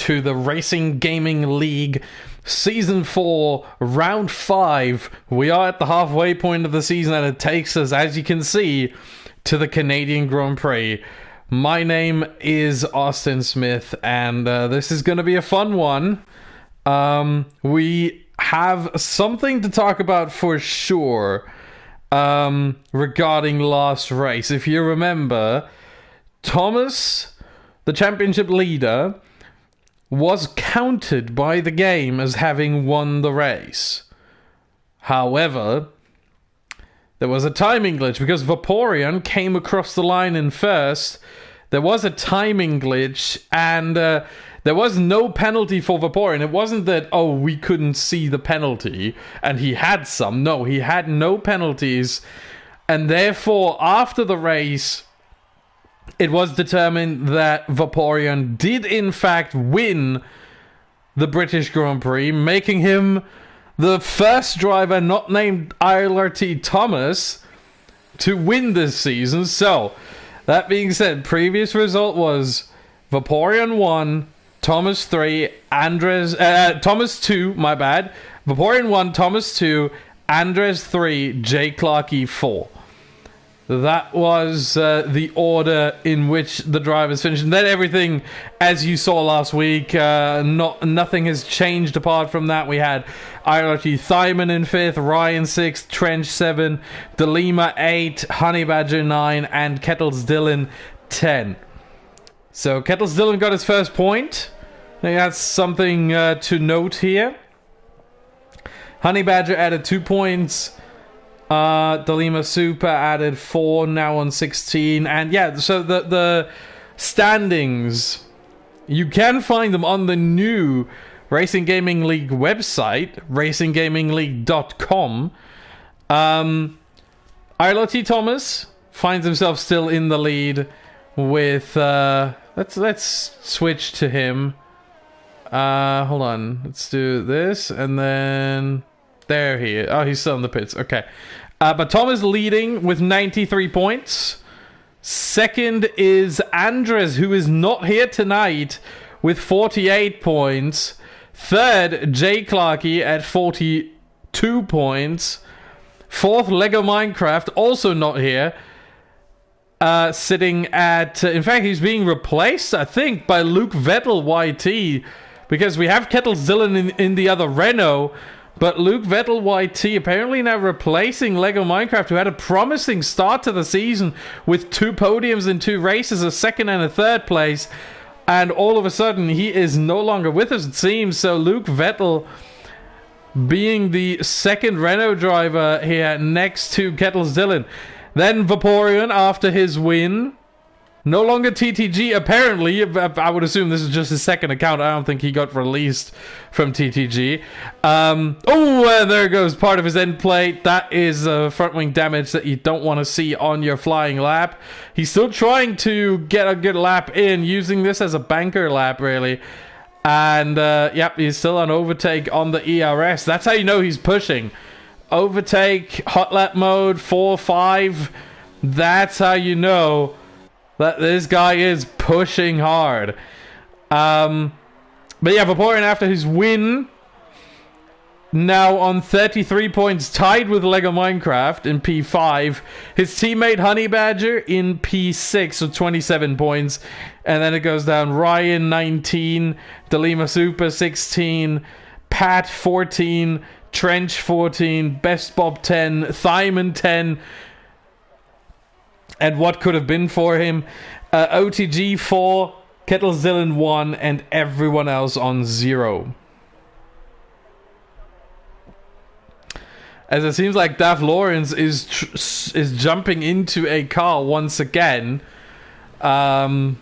to the Racing Gaming League Season 4, Round 5. We are at the halfway point of the season, and it takes us, as you can see, to the Canadian Grand Prix. My name is Austin Smith, and this is going to be a fun one. We have something to talk about for sure regarding last race. If you remember, Thomas, the championship leader, was counted by the game as having won the race. However, there was a timing glitch because Vaporeon came across the line in first. There was a timing glitch, and there was no penalty for Vaporeon. It wasn't that, oh, we couldn't see the penalty, and he had some. No, he had no penalties, and therefore, after the race, it was determined that Vaporeon did in fact win the British Grand Prix, making him the first driver not named ILRT Thomas to win this season. So, that being said, previous result was Vaporeon 1, Thomas 3, Thomas 2, my bad. Vaporeon 1, Thomas 2, Andres 3, J Clarkey 4. That was the order in which the drivers finished. And then everything, as you saw last week, nothing has changed apart from that. We had IRT Thyman in 5th, Ryan 6th, Trench 7, Delima 8, Honey Badger 9, and Kettles Dylan 10. So Kettles Dylan got his first point. I think that's something to note here. Honey Badger added 2 points. Delima Super added 4, now on 16. And yeah, so the standings, you can find them on the new Racing Gaming League website, RacingGamingLeague.com. ILOT Thomas finds himself still in the lead with let's switch to him. Hold on, let's do this, and then there he is. Oh, he's still in the pits. Okay. But Tom is leading with 93 points. Second is Andres, who is not here tonight, with 48 points. Third, Jay Clarkey at 42 points. Fourth, Lego Minecraft, also not here. Sitting at... in fact, he's being replaced, I think, by Luke Vettel YT. Because we have Kettles Dylan in the other Renault. But Luke Vettel YT apparently now replacing Lego Minecraft, who had a promising start to the season with 2 podiums in 2 races, a second and a third place. And all of a sudden, he is no longer with us, it seems. So Luke Vettel being the second Renault driver here next to Kettles Dylan. Then Vaporeon after his win. No longer TTG, apparently. I would assume this is just his second account. I don't think he got released from TTG. And there goes part of his end plate. That is front wing damage that you don't want to see on your flying lap. He's still trying to get a good lap in, using this as a banker lap, really. And, yep, he's still on overtake on the ERS. That's how you know he's pushing. Overtake, hot lap mode, 4-5. That's how you know that this guy is pushing hard. But yeah, Vaporeon after his win, now on 33 points, tied with Lego Minecraft in P5. His teammate Honey Badger in P6 with 27 points. And then it goes down Ryan 19, Delima Super 16, Pat 14, Trench 14, Best Bob 10, Thyman 10, and what could have been for him, OTG 4, Kettles Dylan 1, and everyone else on 0. As it seems like Daff Lawrence is jumping into a car once again. A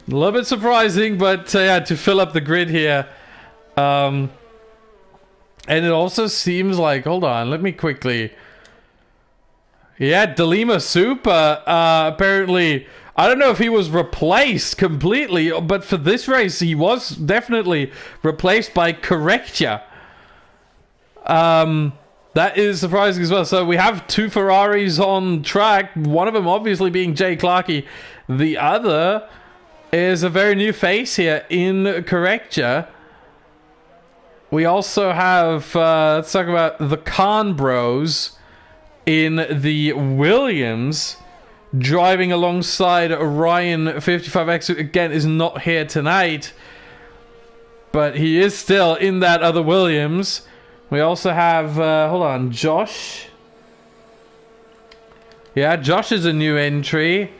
little bit surprising, but yeah, to fill up the grid here. And it also seems like, hold on, let me quickly... Yeah, Delima Super, apparently, I don't know if he was replaced completely, but for this race, he was definitely replaced by Correctia. That is surprising as well. So we have 2 Ferraris on track, one of them obviously being Jay Clarkey, the other is a very new face here in Correctia. We also have, let's talk about the Khan Bros in the Williams, driving alongside Ryan 55X, who again is not here tonight, but he is still in that other Williams. We also have, hold on, Josh. Yeah, Josh is a new entry.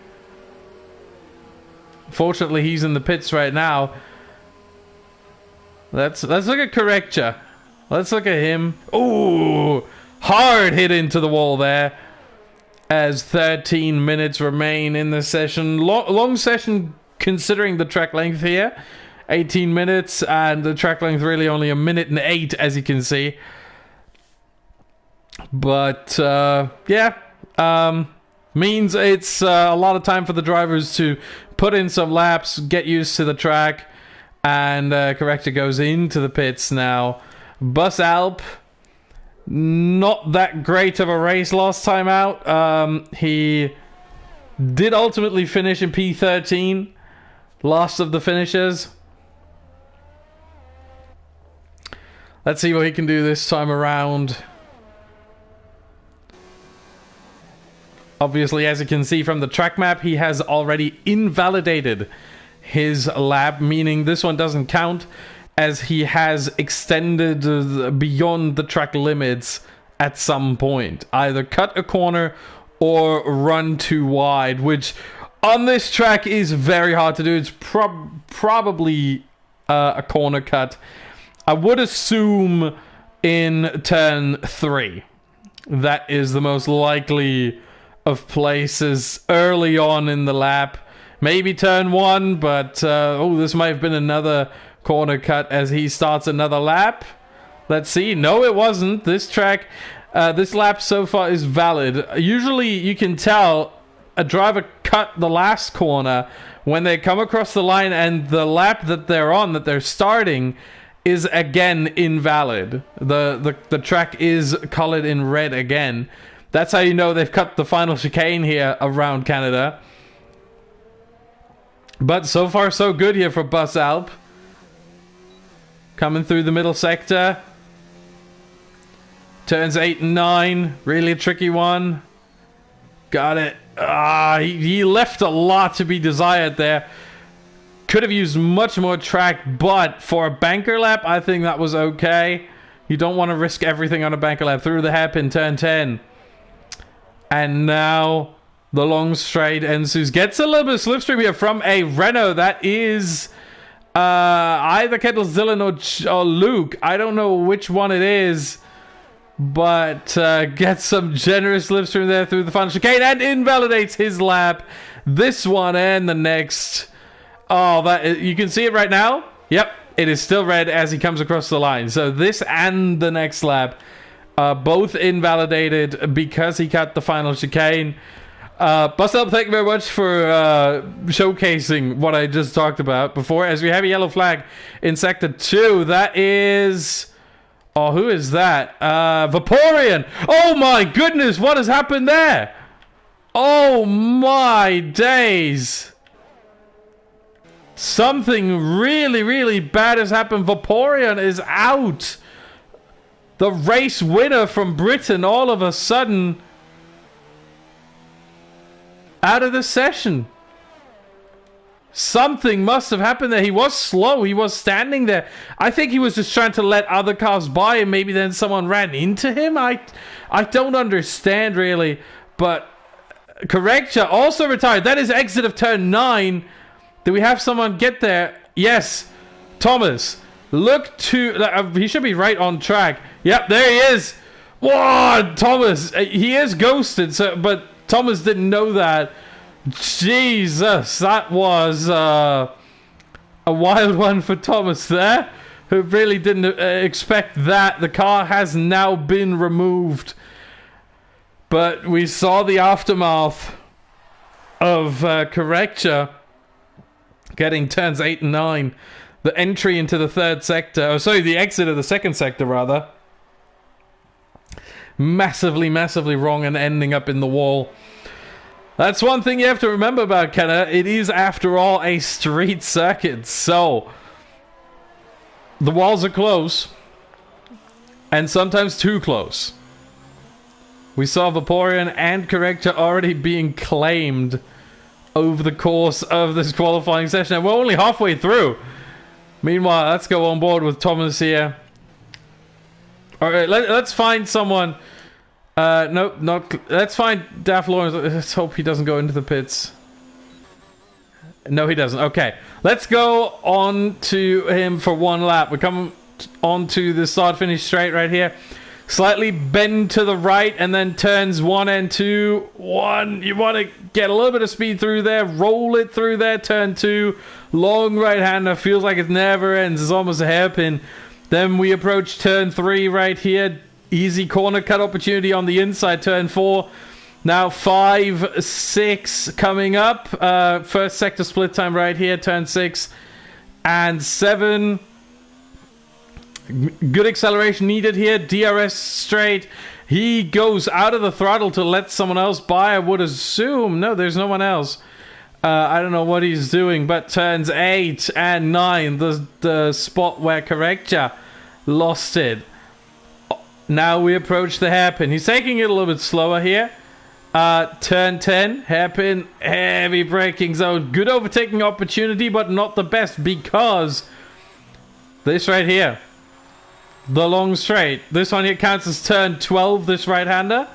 Fortunately, he's in the pits right now. Let's look at Correctia. Let's look at him. Ooh, hard hit into the wall there. As 13 minutes remain in the session. Long session considering the track length here. 18 minutes, and the track length really only 1:08, as you can see. But, yeah. Means it's a lot of time for the drivers to put in some laps, get used to the track, and Corrector goes into the pits now. Bus Alp, not that great of a race last time out. He did ultimately finish in P13, last of the finishers. Let's see what he can do this time around. Obviously, as you can see from the track map, he has already invalidated his lap, meaning this one doesn't count, as he has extended beyond the track limits at some point. Either cut a corner or run too wide, which on this track is very hard to do. It's probably a corner cut. I would assume in turn 3. That is the most likely of places early on in the lap. Maybe turn 1, but oh, this might have been another corner cut as he starts another lap. Let's see. No, it wasn't. This track, this lap so far is valid. Usually you can tell a driver cut the last corner when they come across the line, and the lap that they're on, that they're starting, is again invalid. The track is colored in red again. That's how you know they've cut the final chicane here around Canada. But so far so good here for Bus Alp. Coming through the middle sector. Turns 8 and 9. Really a tricky one. Got it. He left a lot to be desired there. Could have used much more track, but for a banker lap, I think that was okay. You don't want to risk everything on a banker lap. Through the hairpin, turn 10. And now the long straight ensues. Gets a little bit of slipstream here from a Renault. That is either Kettles Dylan or Luke. I don't know which one it is. But gets some generous slipstream there through the final chicane and invalidates his lap. This one and the next. Oh, you can see it right now. Yep, it is still red as he comes across the line. So this and the next lap. Both invalidated because he cut the final chicane. Bus Up, thank you very much for showcasing what I just talked about before. As we have a yellow flag in Sector 2. That is... Oh, who is that? Vaporeon! Oh my goodness, what has happened there? Oh my days! Something really, really bad has happened. Vaporeon is out! The race winner from Britain all of a sudden out of the session. Something must have happened there. He was slow. He was standing there. I think he was just trying to let other cars by, and maybe then someone ran into him. I don't understand really. But Correctia also retired. That is exit of turn 9. Do we have someone get there? Yes. Thomas. Look to... he should be right on track. Yep, there he is. Whoa, Thomas. He is ghosted, but Thomas didn't know that. Jesus, that was a wild one for Thomas there, who really didn't expect that. The car has now been removed. But we saw the aftermath of Correctia getting turns 8 and 9. The entry into the third sector, oh sorry, the exit of the second sector rather. Massively, massively wrong and ending up in the wall. That's one thing you have to remember about Canada. It is, after all, a street circuit. So, the walls are close. And sometimes too close. We saw Vaporeon and Corrector already being claimed over the course of this qualifying session. And we're only halfway through. Meanwhile, let's go on board with Thomas here. Alright, let's find someone... no, not... Let's find Daft Lawrence. Let's hope he doesn't go into the pits. No, he doesn't. Okay. Let's go on to him for one lap. We're coming on to the start-finish straight right here. Slightly bend to the right and then turns 1 and 2. 1. You want to get a little bit of speed through there. Roll it through there. Turn 2. Long right-hander. Feels like it never ends. It's almost a hairpin. Then we approach turn 3 right here. Easy corner cut opportunity on the inside. Turn 4. Now 5, 6 coming up. First sector split time right here. Turn 6 and 7. Good acceleration needed here. DRS straight. He goes out of the throttle to let someone else by, I would assume. No, there's no one else. I don't know what he's doing, but turns 8 and 9. The spot where Correctia lost it. Now we approach the hairpin. He's taking it a little bit slower here. Turn 10, hairpin, heavy braking zone. Good overtaking opportunity, but not the best because this right here, the long straight. This one here counts as turn 12, this right-hander.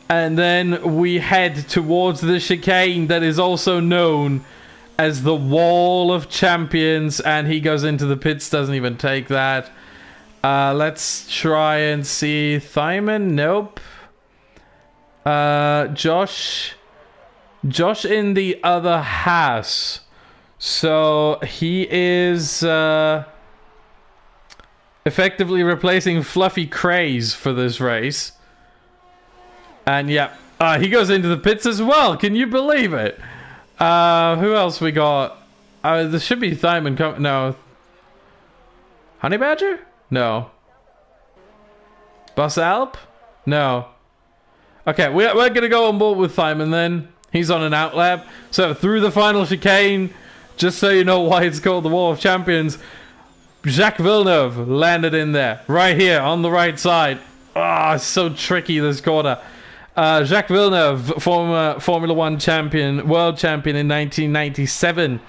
And then we head towards the chicane that is also known as the Wall of Champions. And he goes into the pits, doesn't even take that. Let's try and see. Thyman, nope. Josh in the other house. So he is effectively replacing Fluffy Craze for this race. And yeah, he goes into the pits as well. Can you believe it? Who else we got? There should be Thyman coming. No. Honey Badger? No. Bus Alp? No. Okay, we're going to go on board with Thyman then. He's on an outlap. So through the final chicane, just so you know why it's called the Wall of Champions, Jacques Villeneuve landed in there. Right here on the right side. Ah, it's so tricky this corner. Jacques Villeneuve, former Formula 1 champion, world champion in 1997,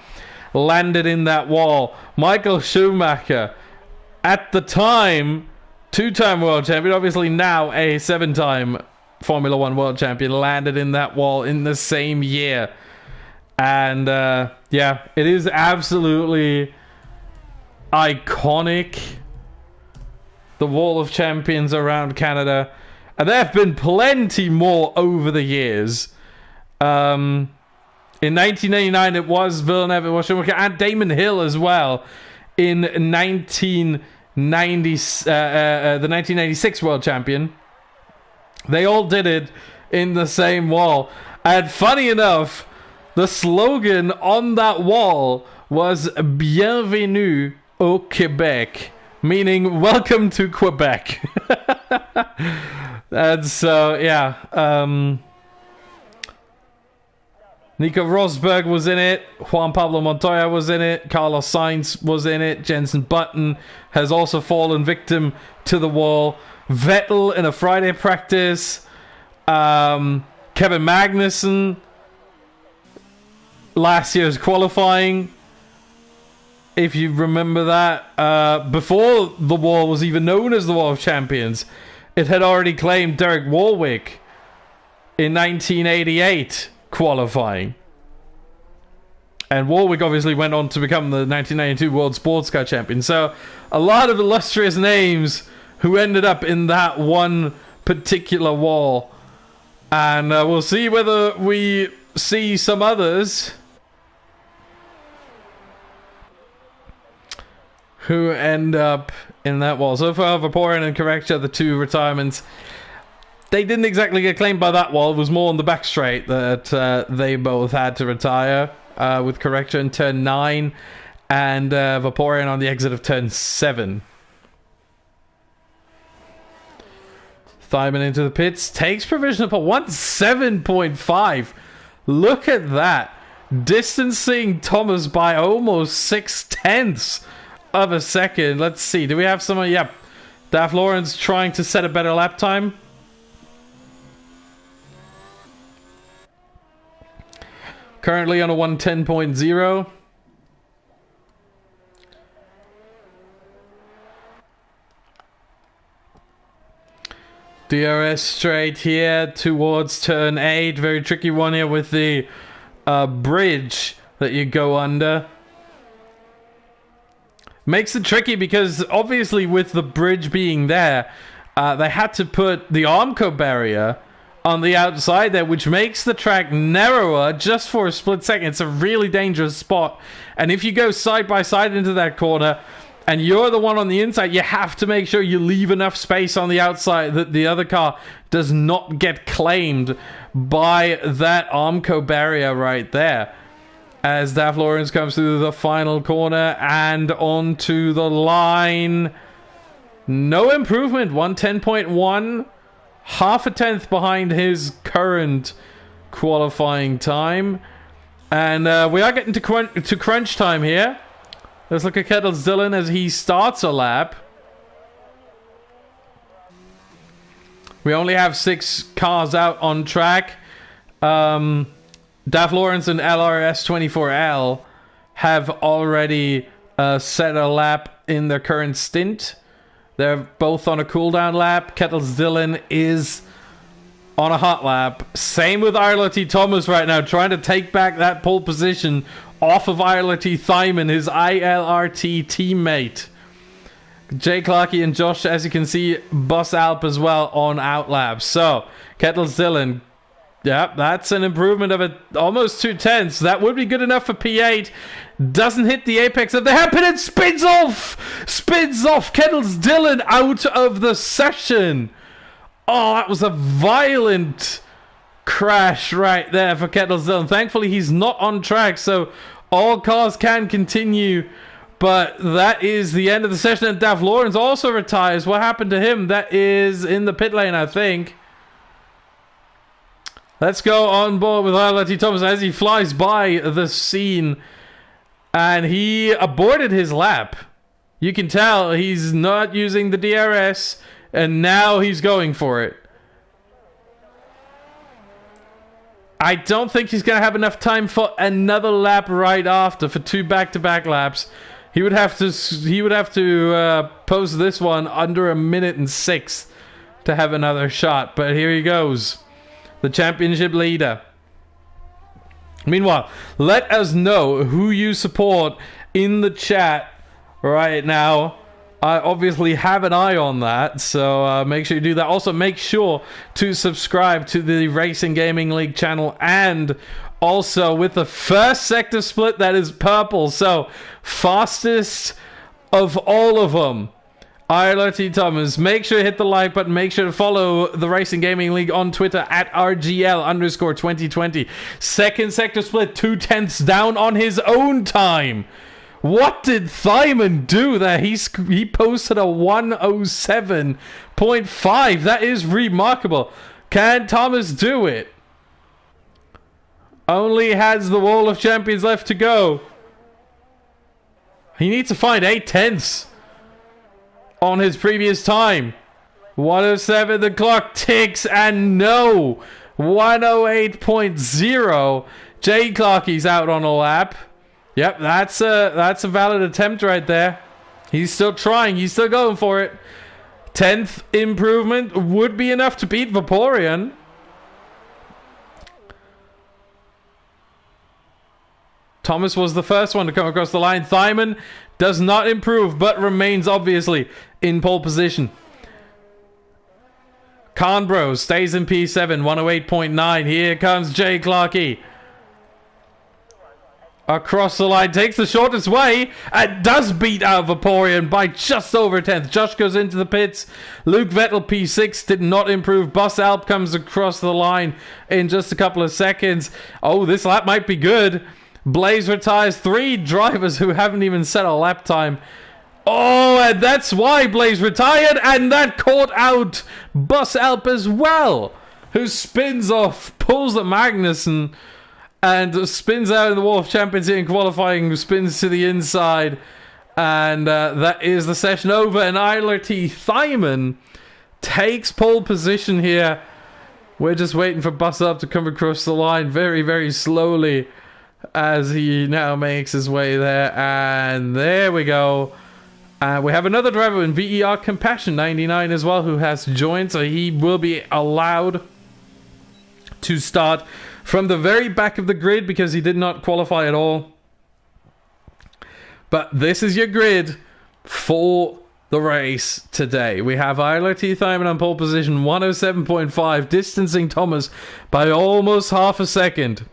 landed in that wall. Michael Schumacher, at the time, 2-time world champion, obviously now a 7-time Formula 1 world champion, landed in that wall in the same year. And yeah, it is absolutely iconic. The Wall of Champions around Canada. And there have been plenty more over the years. In 1989, it was Villeneuve, it was Schumacher, and Damon Hill as well. In 1990, the 1996 world champion. They all did it in the same wall. And funny enough, the slogan on that wall was Bienvenue au Québec, meaning welcome to Quebec. And so, yeah. Nico Rosberg was in it. Juan Pablo Montoya was in it. Carlos Sainz was in it. Jenson Button has also fallen victim to the wall. Vettel in a Friday practice. Kevin Magnussen. Last year's qualifying. If you remember that. Before the wall was even known as the Wall of Champions, it had already claimed Derek Warwick in 1988 qualifying. And Warwick obviously went on to become the 1992 World Sports Car Champion. So a lot of illustrious names who ended up in that one particular wall. And we'll see whether we see some others who end up in that wall. So far, Vaporeon and Correctia, the two retirements, they didn't exactly get claimed by that wall. It was more on the back straight that they both had to retire, with Correctia in turn 9 and Vaporeon on the exit of turn 7. Thyman into the pits, takes provisional for 1:7.5. Look at that. Distancing Thomas by almost 0.6 of a second. Let's see. Do we have someone? Yep. Daph Lawrence trying to set a better lap time. Currently on a 110.0. DRS straight here towards turn 8. Very tricky one here with the bridge that you go under. Makes it tricky because obviously with the bridge being there, they had to put the Armco barrier on the outside there, which makes the track narrower just for a split second. It's a really dangerous spot. And if you go side by side into that corner and you're the one on the inside, you have to make sure you leave enough space on the outside that the other car does not get claimed by that Armco barrier right there. As Daph Lawrence comes through the final corner and onto the line. No improvement. 110.1. Half a tenth behind his current qualifying time. And we are getting to crunch time here. Let's look at Kettles Dillon as he starts a lap. We only have 6 cars out on track. Daph Lawrence and LRS24L have already set a lap in their current stint. They're both on a cooldown lap. Kettles Dillon is on a hot lap. Same with Irla Thomas right now, trying to take back that pole position off of Irla Thyman, his ILRT teammate. Jay Clarkey and Josh, as you can see, Bus Alp as well on outlap. So, Kettles Dillon, yeah, that's an improvement of almost 2/10. That would be good enough for P8. Doesn't hit the apex of the hairpin and spins off! Spins off Kettles Dillon out of the session. Oh, that was a violent crash right there for Kettles Dillon. Thankfully, he's not on track, so all cars can continue. But that is the end of the session, and Daph Lawrence also retires. What happened to him? That is in the pit lane, I think. Let's go on board with Irla Thomas as he flies by the scene. And he aborted his lap. You can tell he's not using the DRS, and now he's going for it. I don't think he's going to have enough time for another lap right after, for 2 back-to-back laps. He would have to post this one under 1:06 to have another shot. But here he goes, the championship leader. Meanwhile, let us know who you support in the chat right now. I obviously have an eye on that, so make sure you do that. Also, make sure to subscribe to the Racing Gaming League channel, and also with the first sector split, that is purple. So, fastest of all of them, Irla Thomas. Make sure to hit the like button. Make sure to follow the Racing Gaming League on Twitter at RGL_2020. Second sector split, 2/10 down on his own time. What did Thyman do there? He posted a 1:07.5. That is remarkable. Can Thomas do it? Only has the Wall of Champions left to go. He needs to find 8/10 on his previous time. 1:07, the clock ticks, and no, 1:08.0. Jay Clarkey's out on a lap. Yep, that's a valid attempt right there. He's still trying, he's still going for it. 10th improvement would be enough to beat Vaporeon. Thomas was the first one to come across the line. Thyman does not improve, but remains obviously in pole position. Carnbro stays in P7, 1:08.9. Here comes Jay Clarkey. Across the line, takes the shortest way, and does beat out Vaporeon by just over a tenth. Josh goes into the pits. Luke Vettel, P6, did not improve. Bus Alp comes across the line in just a couple of seconds. Oh, this lap might be good. Blaze retires. 3 drivers who haven't even set a lap time. Oh, and that's why Blaze retired, and that caught out Bus Alp as well, who spins off, pulls the Magnussen, and spins out in the Wolf Champions in qualifying, spins to the inside, and that is the session over, and ILRT Thyman takes pole position here. We're just waiting for Bus Up to come across the line very, very slowly as he now makes his way there, and there we go. We have another driver in VER Compassion 99 as well who has joined, so he will be allowed to start from the very back of the grid because he did not qualify at all. But this is your grid for the race today. We have ILRT Thyman on pole position, 107.5, distancing Thomas by almost half a second.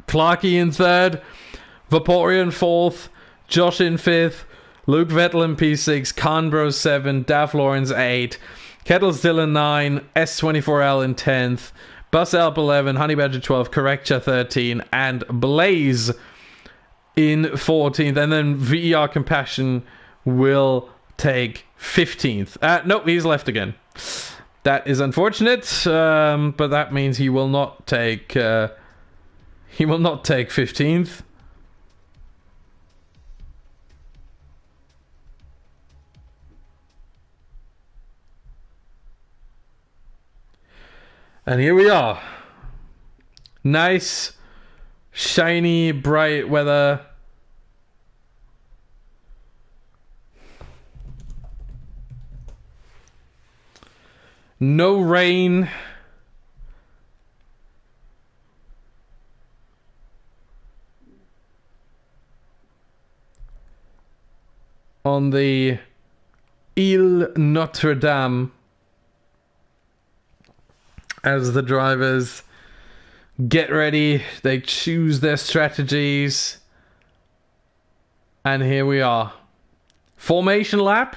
Clarkey in third, Vaporeon fourth, Josh in fifth, Luke Vettel in P6, Conbro 7, Daff Lawrence 8, Kettles Dylan 9, S24L in 10th, Bus Alp 11, Honey Badger 12, Correcture 13, and Blaze in 14th. And then VER Compassion will take 15th. Nope, he's left again. That is unfortunate, but that means he will not take 15th. And here we are. Nice, shiny, bright weather. No rain. On the Ile Notre Dame, as the drivers get ready, they choose their strategies, and here we are. Formation lap,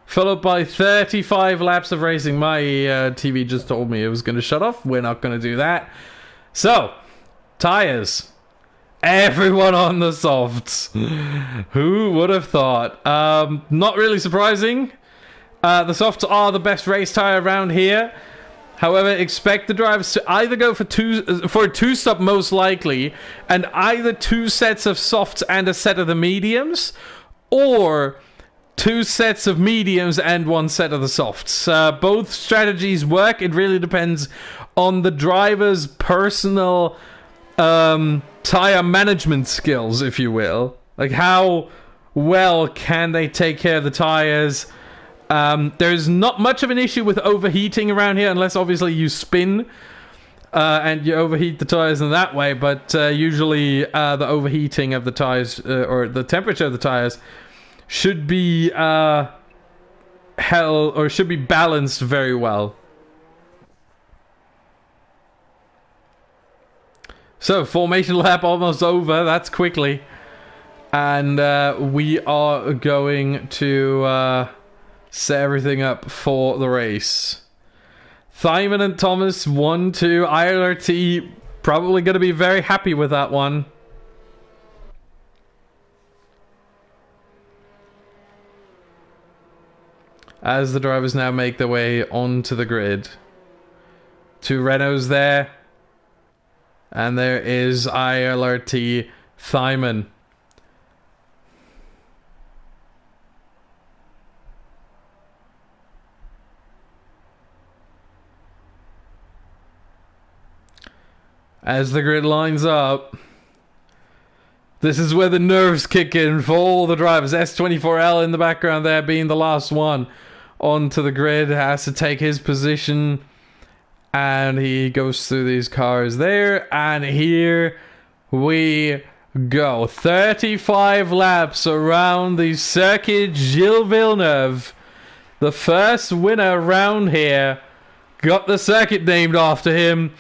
followed by 35 laps of racing. My TV just told me it was going to shut off. We're not going to do that. So, tires. Everyone on the softs. Who would have thought? Not really surprising. The softs are the best race tire around here. However, expect the drivers to either go for a two-stop most likely, and either two sets of softs and a set of the mediums, or two sets of mediums and one set of the softs. Both strategies work. It really depends on the driver's personal tire management skills, if you will. Like, how well can they take care of the tires? There's not much of an issue with overheating around here, unless obviously you spin and you overheat the tires in that way. But usually the overheating of the tires, or the temperature of the tires, should be should be balanced very well. So, formation lap almost over. That's quickly. And we are going to set everything up for the race. Thyman and Thomas, 1-2. ILRT probably going to be very happy with that one. As the drivers now make their way onto the grid. Two Renaults there. And there is ILRT Thyman. As the grid lines up, this is where the nerves kick in for all the drivers. S24L in the background there, being the last one onto the grid, has to take his position, and he goes through these cars there, and here we go. 35 laps around the Circuit Gilles Villeneuve. The first winner around here got the circuit named after him.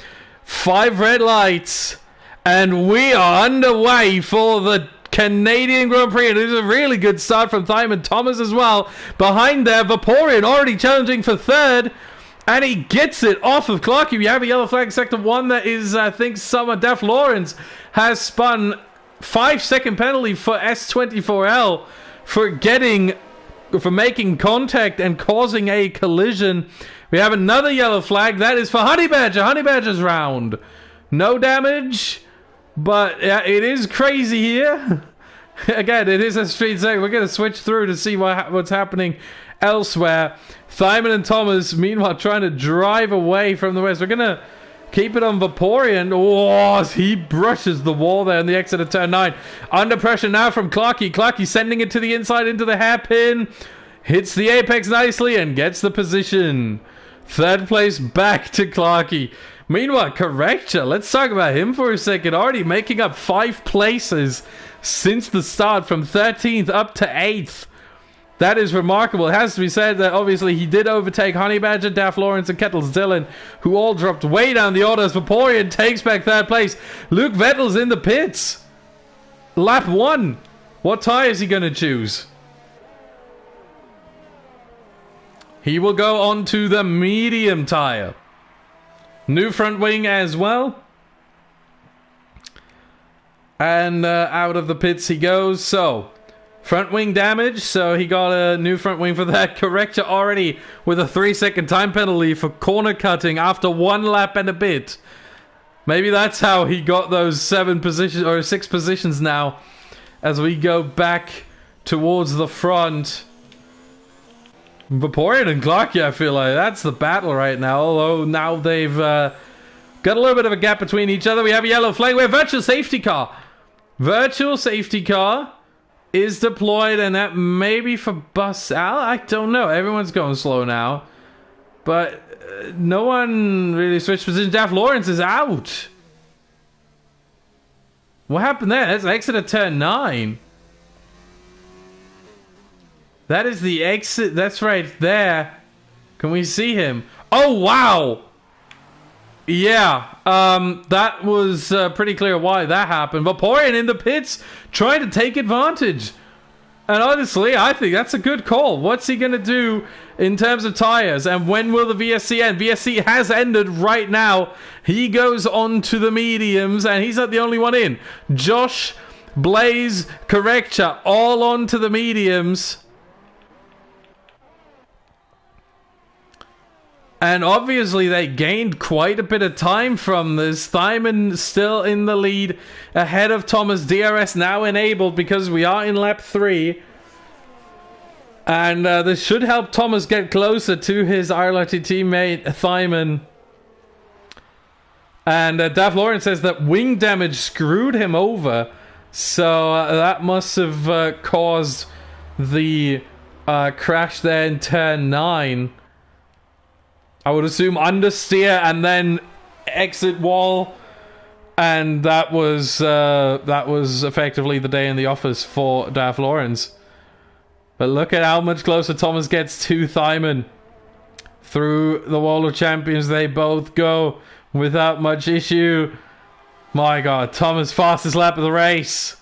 5 red lights, and we are underway for the Canadian Grand Prix. And it is a really good start from Thyman. Thomas as well. Behind there, Vaporeon already challenging for third, and he gets it off of Clarkey. We have a yellow flag sector 1 that is, I think, Summer Def Lawrence has spun. 5-second penalty for S24L for making contact and causing a collision. We have another yellow flag. That is for Honey Badger. Honey Badger's round. No damage, but it is crazy here. Again, it is a street segment. We're going to switch through to see what's happening elsewhere. Thyman and Thomas, meanwhile, trying to drive away from the rest. We're going to keep it on Vaporeon. Oh, he brushes the wall there in the exit of turn 9. Under pressure now from Clarky. Clarky sending it to the inside into the hairpin. Hits the apex nicely and gets the position. Third place back to Clarky. Meanwhile, Corrector, let's talk about him for a second. Already making up 5 places since the start, from 13th up to 8th. That is remarkable. It has to be said that obviously he did overtake Honey Badger, Daff Lawrence, and Kettles Dylan, who all dropped way down the order as Vaporeon takes back 3rd place. Luke Vettel's in the pits. Lap 1. What tire is he going to choose? He will go on to the medium tire. New front wing as well. And out of the pits he goes. So, front wing damage. So he got a new front wing for that. Corrector already with a 3-second time penalty for corner cutting after 1 lap and a bit. Maybe that's how he got those 7 positions or 6 positions now. As we go back towards the front. Vaporeon and Clarky, I feel like that's the battle right now. Although now they've got a little bit of a gap between each other. We have a yellow flag. We have virtual safety car. Virtual safety car is deployed, and that may be for Bus Al. I don't know. Everyone's going slow now. But no one really switched position. Daff Lawrence is out. What happened there? That's exit of turn 9. That is the exit. That's right there. Can we see him? Oh, wow. Yeah. That was pretty clear why that happened. Vaporeon in the pits trying to take advantage. And honestly, I think that's a good call. What's he going to do in terms of tires? And when will the VSC end? VSC has ended right now. He goes on to the mediums, and he's not the only one in. Josh, Blaze, Corrector, all on to the mediums. And obviously they gained quite a bit of time from this. Thyman still in the lead ahead of Thomas. DRS now enabled because we are in lap 3. And this should help Thomas get closer to his Arlotti teammate Thyman. And Daff Lawrence says that wing damage screwed him over. So that must have caused the crash there in turn 9. I would assume understeer and then exit wall, and that was effectively the day in the office for Daff Lawrence. But look at how much closer Thomas gets to Thyman. Through the wall of champions they both go without much issue. My God, Thomas fastest lap of the race.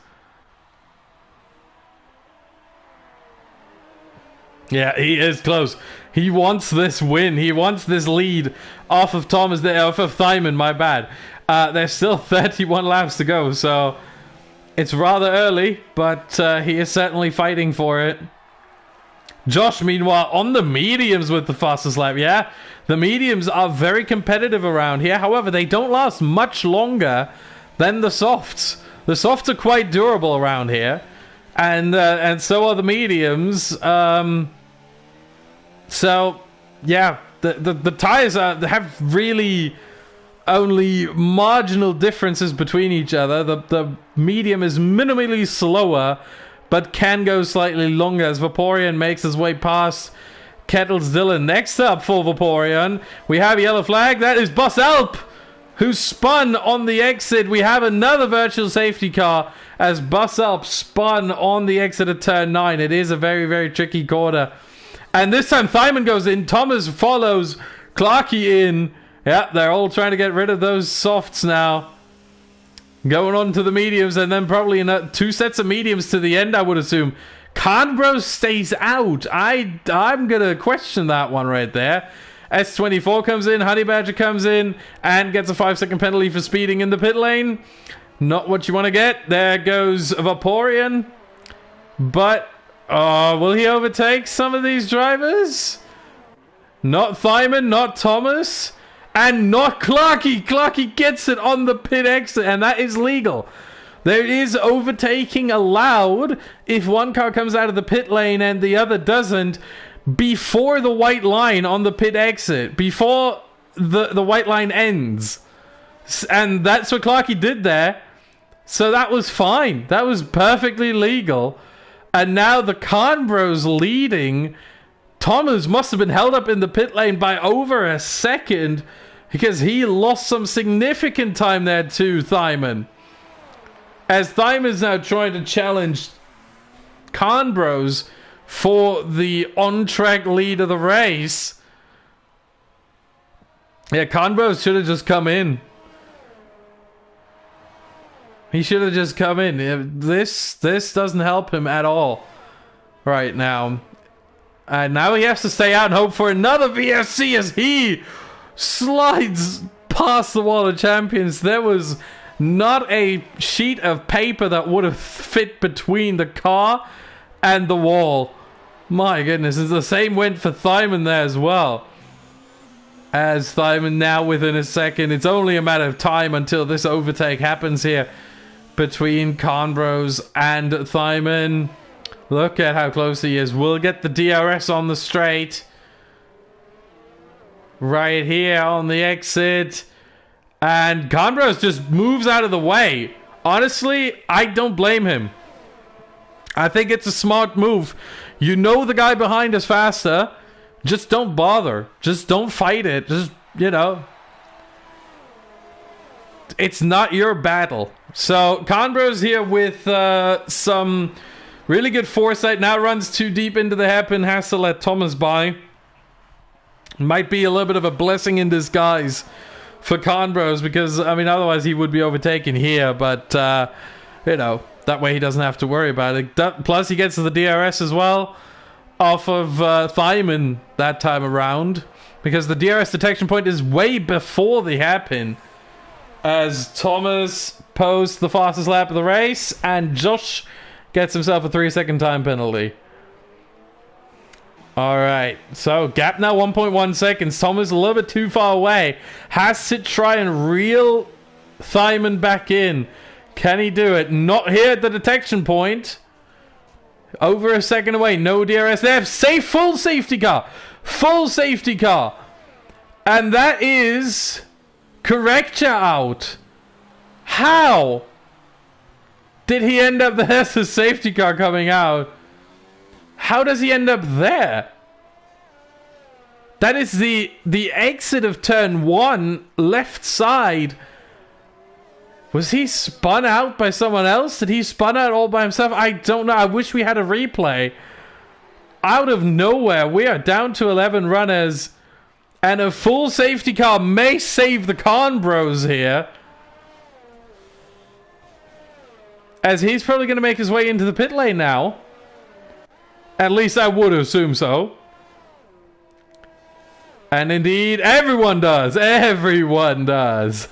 Yeah, he is close. He wants this win. He wants this lead off of Thomas, off of Thyman, my bad. There's still 31 laps to go, so it's rather early, but he is certainly fighting for it. Josh, meanwhile, on the mediums with the fastest lap. Yeah, the mediums are very competitive around here. However, they don't last much longer than the softs. The softs are quite durable around here, and so are the mediums. So, yeah, the tires have really only marginal differences between each other. The medium is minimally slower, but can go slightly longer as Vaporeon makes his way past Kettles Dylan. Next up for Vaporeon, we have a yellow flag. That is Boss Alp, who spun on the exit. We have another virtual safety car as Boss Alp spun on the exit of turn 9. It is a very, very tricky corner. And this time Thyman goes in. Thomas follows Clarky in. Yeah, they're all trying to get rid of those softs now. Going on to the mediums, and then probably 2 sets of mediums to the end, I would assume. Carnbro stays out. I'm going to question that one right there. S24 comes in. Honey Badger comes in and gets a 5-second penalty for speeding in the pit lane. Not what you want to get. There goes Vaporeon. But will he overtake some of these drivers? Not Thyman, not Thomas. And not Clarky. Clarky gets it on the pit exit, and that is legal. There is overtaking allowed if one car comes out of the pit lane and the other doesn't before the white line on the pit exit, before the white line ends. And that's what Clarky did there. So that was fine. That was perfectly legal. And now the Khan Bros leading. Thomas must have been held up in the pit lane by over a second because he lost some significant time there to Thyman. As Thyman's now trying to challenge Khan Bros for the on-track lead of the race. Yeah, Khan Bros should have just come in. He should have just come in. This doesn't help him at all right now. And now he has to stay out and hope for another VSC as he slides past the wall of champions. There was not a sheet of paper that would have fit between the car and the wall. My goodness, and the same went for Thyman there as well. As Thyman now within a second. It's only a matter of time until this overtake happens here between Khan Bros and Thyman. Look at how close he is. We'll get the DRS on the straight. Right here on the exit. And Khan Bros just moves out of the way. Honestly, I don't blame him. I think it's a smart move. You know the guy behind is faster. Just don't bother. Just don't fight it. Just, you know. It's not your battle. So, Khan Bros here with some really good foresight. Now runs too deep into the hairpin. Has to let Thomas by. Might be a little bit of a blessing in disguise for Khan Bros because, I mean, otherwise he would be overtaken here. But, you know, that way he doesn't have to worry about it. Plus, he gets to the DRS as well off of Thyman that time around because the DRS detection point is way before the hairpin. As Thomas posts the fastest lap of the race and Josh gets himself a 3-second time penalty. Alright, so gap now 1.1 seconds. Thomas a little bit too far away. Has to try and reel Thyman back in. Can he do it? Not here at the detection point. Over a second away. No DRS there. Safe, full safety car. Full safety car. And that is Correctia out. How did he end up there? There's a safety car coming out. How does he end up there? That is the exit of turn 1, left side. Was he spun out by someone else? Did he spun out all by himself? I don't know. I wish we had a replay. Out of nowhere, we are down to 11 runners. And a full safety car may save the Khan Bros here. As he's probably going to make his way into the pit lane now. At least I would assume so. And indeed, everyone does. Everyone does.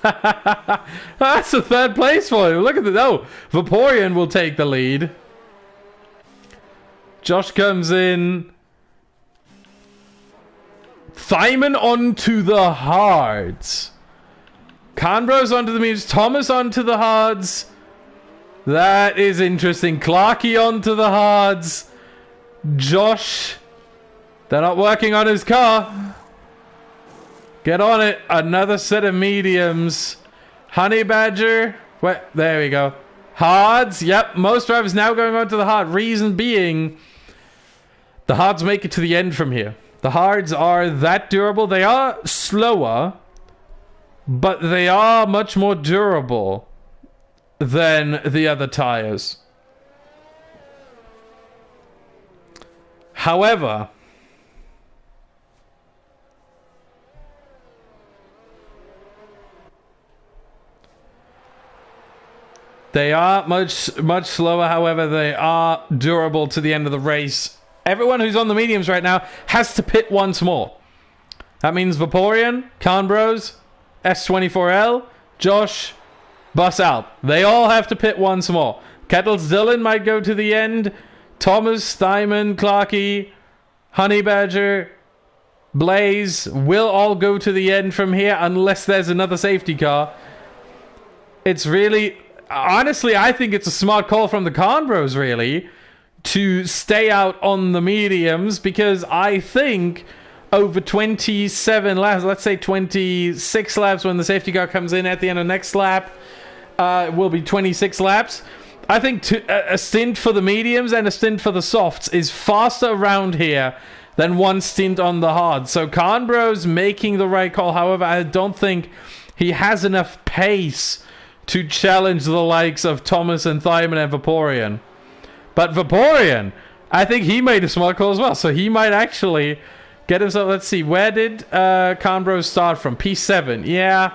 That's the third place for him. Look at the... Oh, Vaporeon will take the lead. Josh comes in. Thyman onto the hards. Khan Bros onto the mediums. Thomas onto the hards. That is interesting. Clarky onto the hards. Josh. They're not working on his car. Get on it. Another set of mediums. Honey Badger. Wait, there we go. Hards. Yep, most drivers now going on to the hard. Reason being, the hards make it to the end from here. The hards are that durable. They are slower, but they are much more durable than the other tires. However, they are much slower. However, they are durable to the end of the race. Everyone who's on the mediums right now has to pit once more. That means Vaporeon, Khan Bros, S24L, Josh, Bus Alp. They all have to pit once more. Kettles Dylan might go to the end. Thomas, Thyman, Clarky, Honey Badger, Blaze will all go to the end from here unless there's another safety car. It's really... Honestly, I think it's a smart call from the Conbros, really, to stay out on the mediums, because I think over 27 laps, let's say 26 laps when the safety car comes in at the end of next lap, will be 26 laps. I think a stint for the mediums and a stint for the softs is faster around here than one stint on the hard. So Conbros making the right call. However, I don't think he has enough pace to challenge the likes of Thomas and Thyman and Vaporeon. But Vaporeon, I think he made a smart call as well. So he might actually get himself... Let's see, where did Conbros start from? P7. Yeah,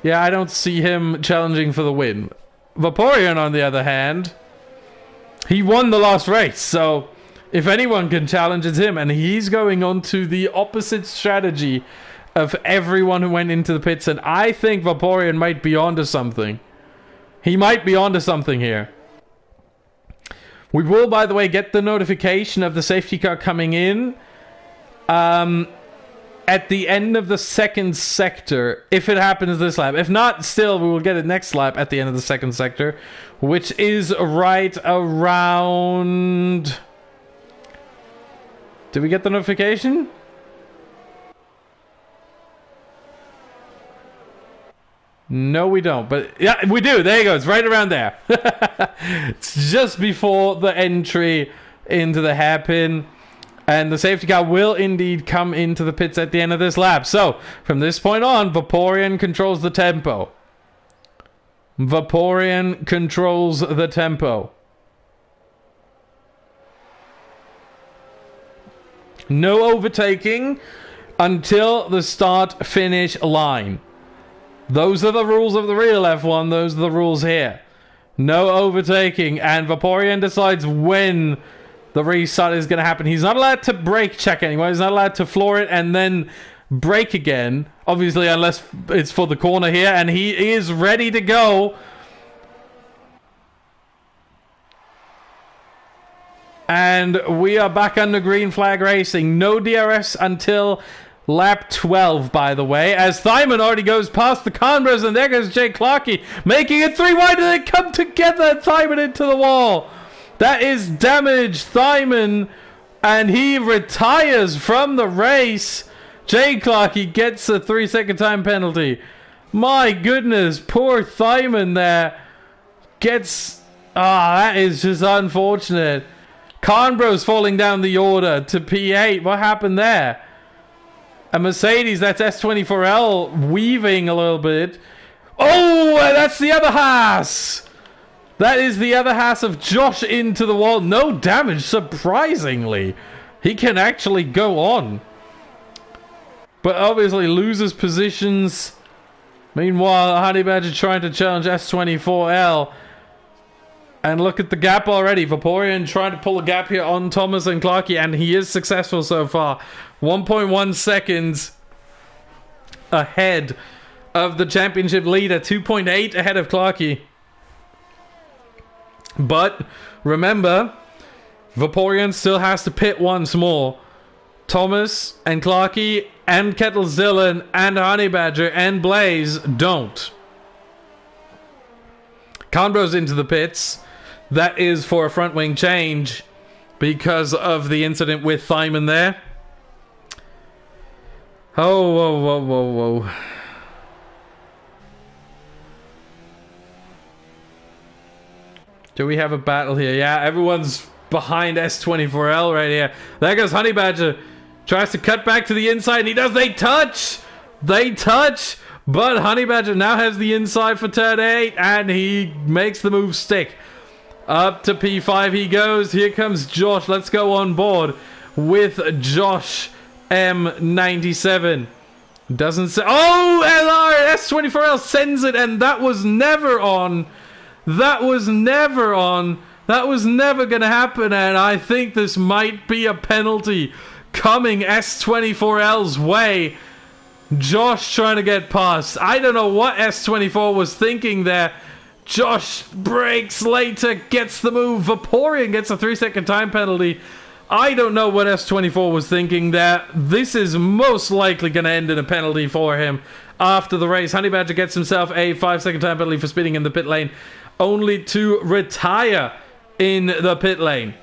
I don't see him challenging for the win. Vaporeon, on the other hand, he won the last race. So if anyone can challenge, it's him. And he's going on to the opposite strategy of everyone who went into the pits, and I think Vaporeon might be onto something. He might be onto something here. We will, by the way, get the notification of the safety car coming in at the end of the second sector, if it happens this lap. If not, still, we will get it next lap at the end of the second sector, which is right around... Did we get the notification? No, we don't. But yeah, we do. There you go. It's right around there. It's just before the entry into the hairpin. And the safety car will indeed come into the pits at the end of this lap. So, from this point on, Vaporeon controls the tempo. Vaporeon controls the tempo. No overtaking until the start-finish line. Those are the rules of the real F1. Those are the rules here. No overtaking. And Vaporeon decides when the restart is going to happen. He's not allowed to brake check anymore. He's not allowed to floor it and then brake again. Obviously, unless it's for the corner here. And he is ready to go. And we are back under green flag racing. No DRS until lap 12, by the way, as Thyman already goes past the Conbros, and there goes Jay Clarkey, making it 3 wide, and they come together, Thyman into the wall. That is damage, Thyman, and he retires from the race. Jay Clarkey gets a 3-second time penalty. My goodness, poor Thyman there gets... that is just unfortunate. Conbros falling down the order to P8. What happened there? A Mercedes, that's S24L, weaving a little bit. Oh, that's the other Haas! That is the other Haas of Josh into the wall. No damage, surprisingly. He can actually go on. But obviously loses positions. Meanwhile, Honey Badger trying to challenge S24L. And look at the gap already. Vaporeon trying to pull a gap here on Thomas and Clarkey, and he is successful so far. 1.1 seconds ahead of the championship leader. 2.8 ahead of Clarkey. But remember, Vaporeon still has to pit once more. Thomas and Clarkey and Kettlezilla and Honey Badger and Blaze don't. Conbros into the pits. That is for a front wing change because of the incident with Thyman there. Oh, whoa, whoa, whoa, whoa. Do we have a battle here? Yeah, everyone's behind S24L right here. There goes Honey Badger. Tries to cut back to the inside, and he does. They touch! They touch! But Honey Badger now has the inside for turn 8, and he makes the move stick. Up to P5 he goes. Here comes Josh. Let's go on board with Josh M97. Doesn't say... Oh! LR! S24L sends it, and that was never on. That was never on. That was never going to happen, and I think this might be a penalty coming S24L's way. Josh trying to get past. I don't know what S24 was thinking there. Josh breaks later, gets the move. Vaporeon gets a 3-second time penalty. I don't know what S24 was thinking there. This is most likely going to end in a penalty for him after the race. Honey Badger gets himself a 5-second time penalty for speeding in the pit lane, only to retire in the pit lane.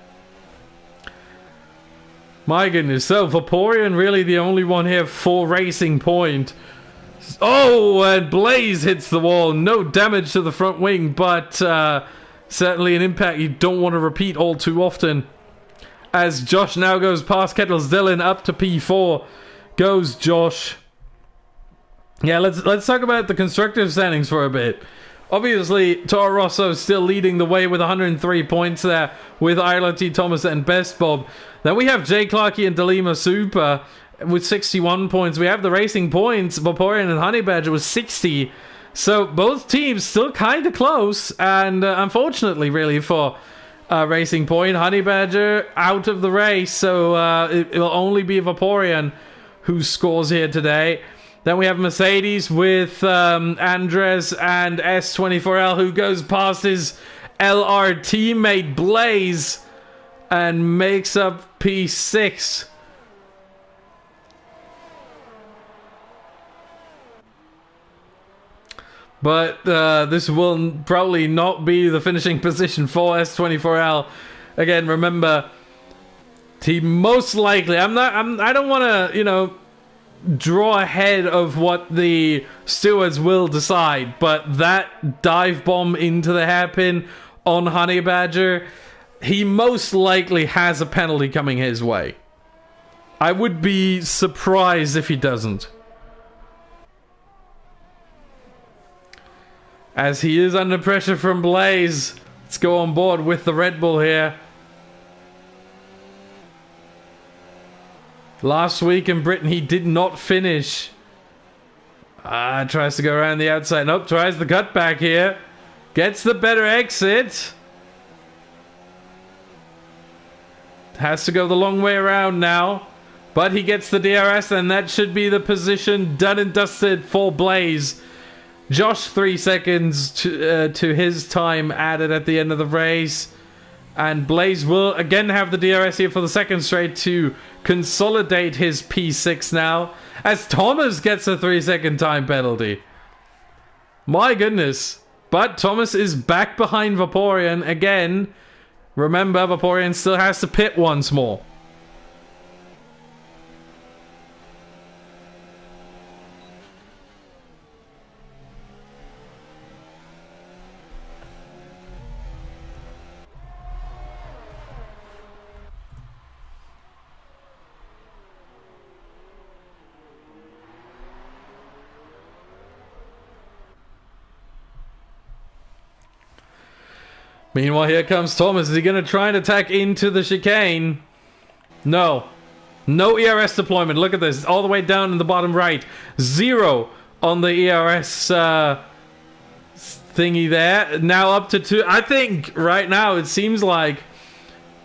My goodness. So, Vaporeon really the only one here for Racing Point. Oh, and Blaze hits the wall. No damage to the front wing, but certainly an impact you don't want to repeat all too often. As Josh now goes past Kettles Dylan, up to P4 goes Josh. Yeah, let's talk about the constructive standings for a bit. Obviously, Toro Rosso still leading the way with 103 points there with Isla T. Thomas and Best Bob. Then we have Jay Clarkey and Delima Super with 61 points. We have the Racing Points, Vaporeon and Honey Badger with 60. So both teams still kind of close, and unfortunately, really, for Racing Point, Honey Badger out of the race, so it will only be Vaporeon who scores here today. Then we have Mercedes with Andres and S24L, who goes past his LR teammate Blaze and makes up P6. But this will probably not be the finishing position for S24L. Again, remember, he most likely... I don't want to, draw ahead of what the stewards will decide, but that dive bomb into the hairpin on Honey Badger, he most likely has a penalty coming his way. I would be surprised if he doesn't. As he is under pressure from Blaze, let's go on board with the Red Bull here. Last week in Britain, he did not finish. Tries to go around the outside. Nope, tries the cutback here. Gets the better exit. Has to go the long way around now. But he gets the DRS, and that should be the position done and dusted for Blaze. Josh, 3 seconds to his time added at the end of the race. And Blaze will again have the DRS here for the second straight to consolidate his P6 now. As Thomas gets a 3-second time penalty. My goodness. But Thomas is back behind Vaporeon again. Remember, Vaporeon still has to pit once more. Meanwhile, here comes Thomas. Is he going to try and attack into the chicane? No. No ERS deployment. Look at this. All the way down in the bottom right. 0 on the ERS thingy there. Now up to 2. I think right now it seems like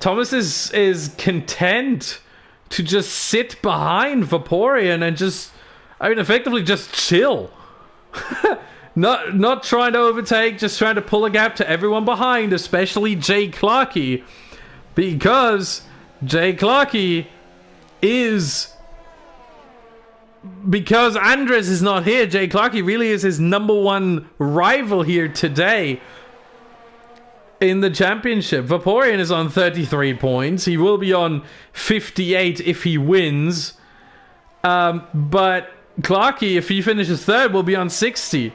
Thomas is content to just sit behind Vaporeon and just, effectively just chill. Not trying to overtake, just trying to pull a gap to everyone behind, especially Jay Clarkey. Because Jay Clarkey is... Because Andres is not here, Jay Clarkey really is his #1 rival here today in the championship. Vaporeon is on 33 points. He will be on 58 if he wins. But Clarkey, if he finishes third, will be on 60.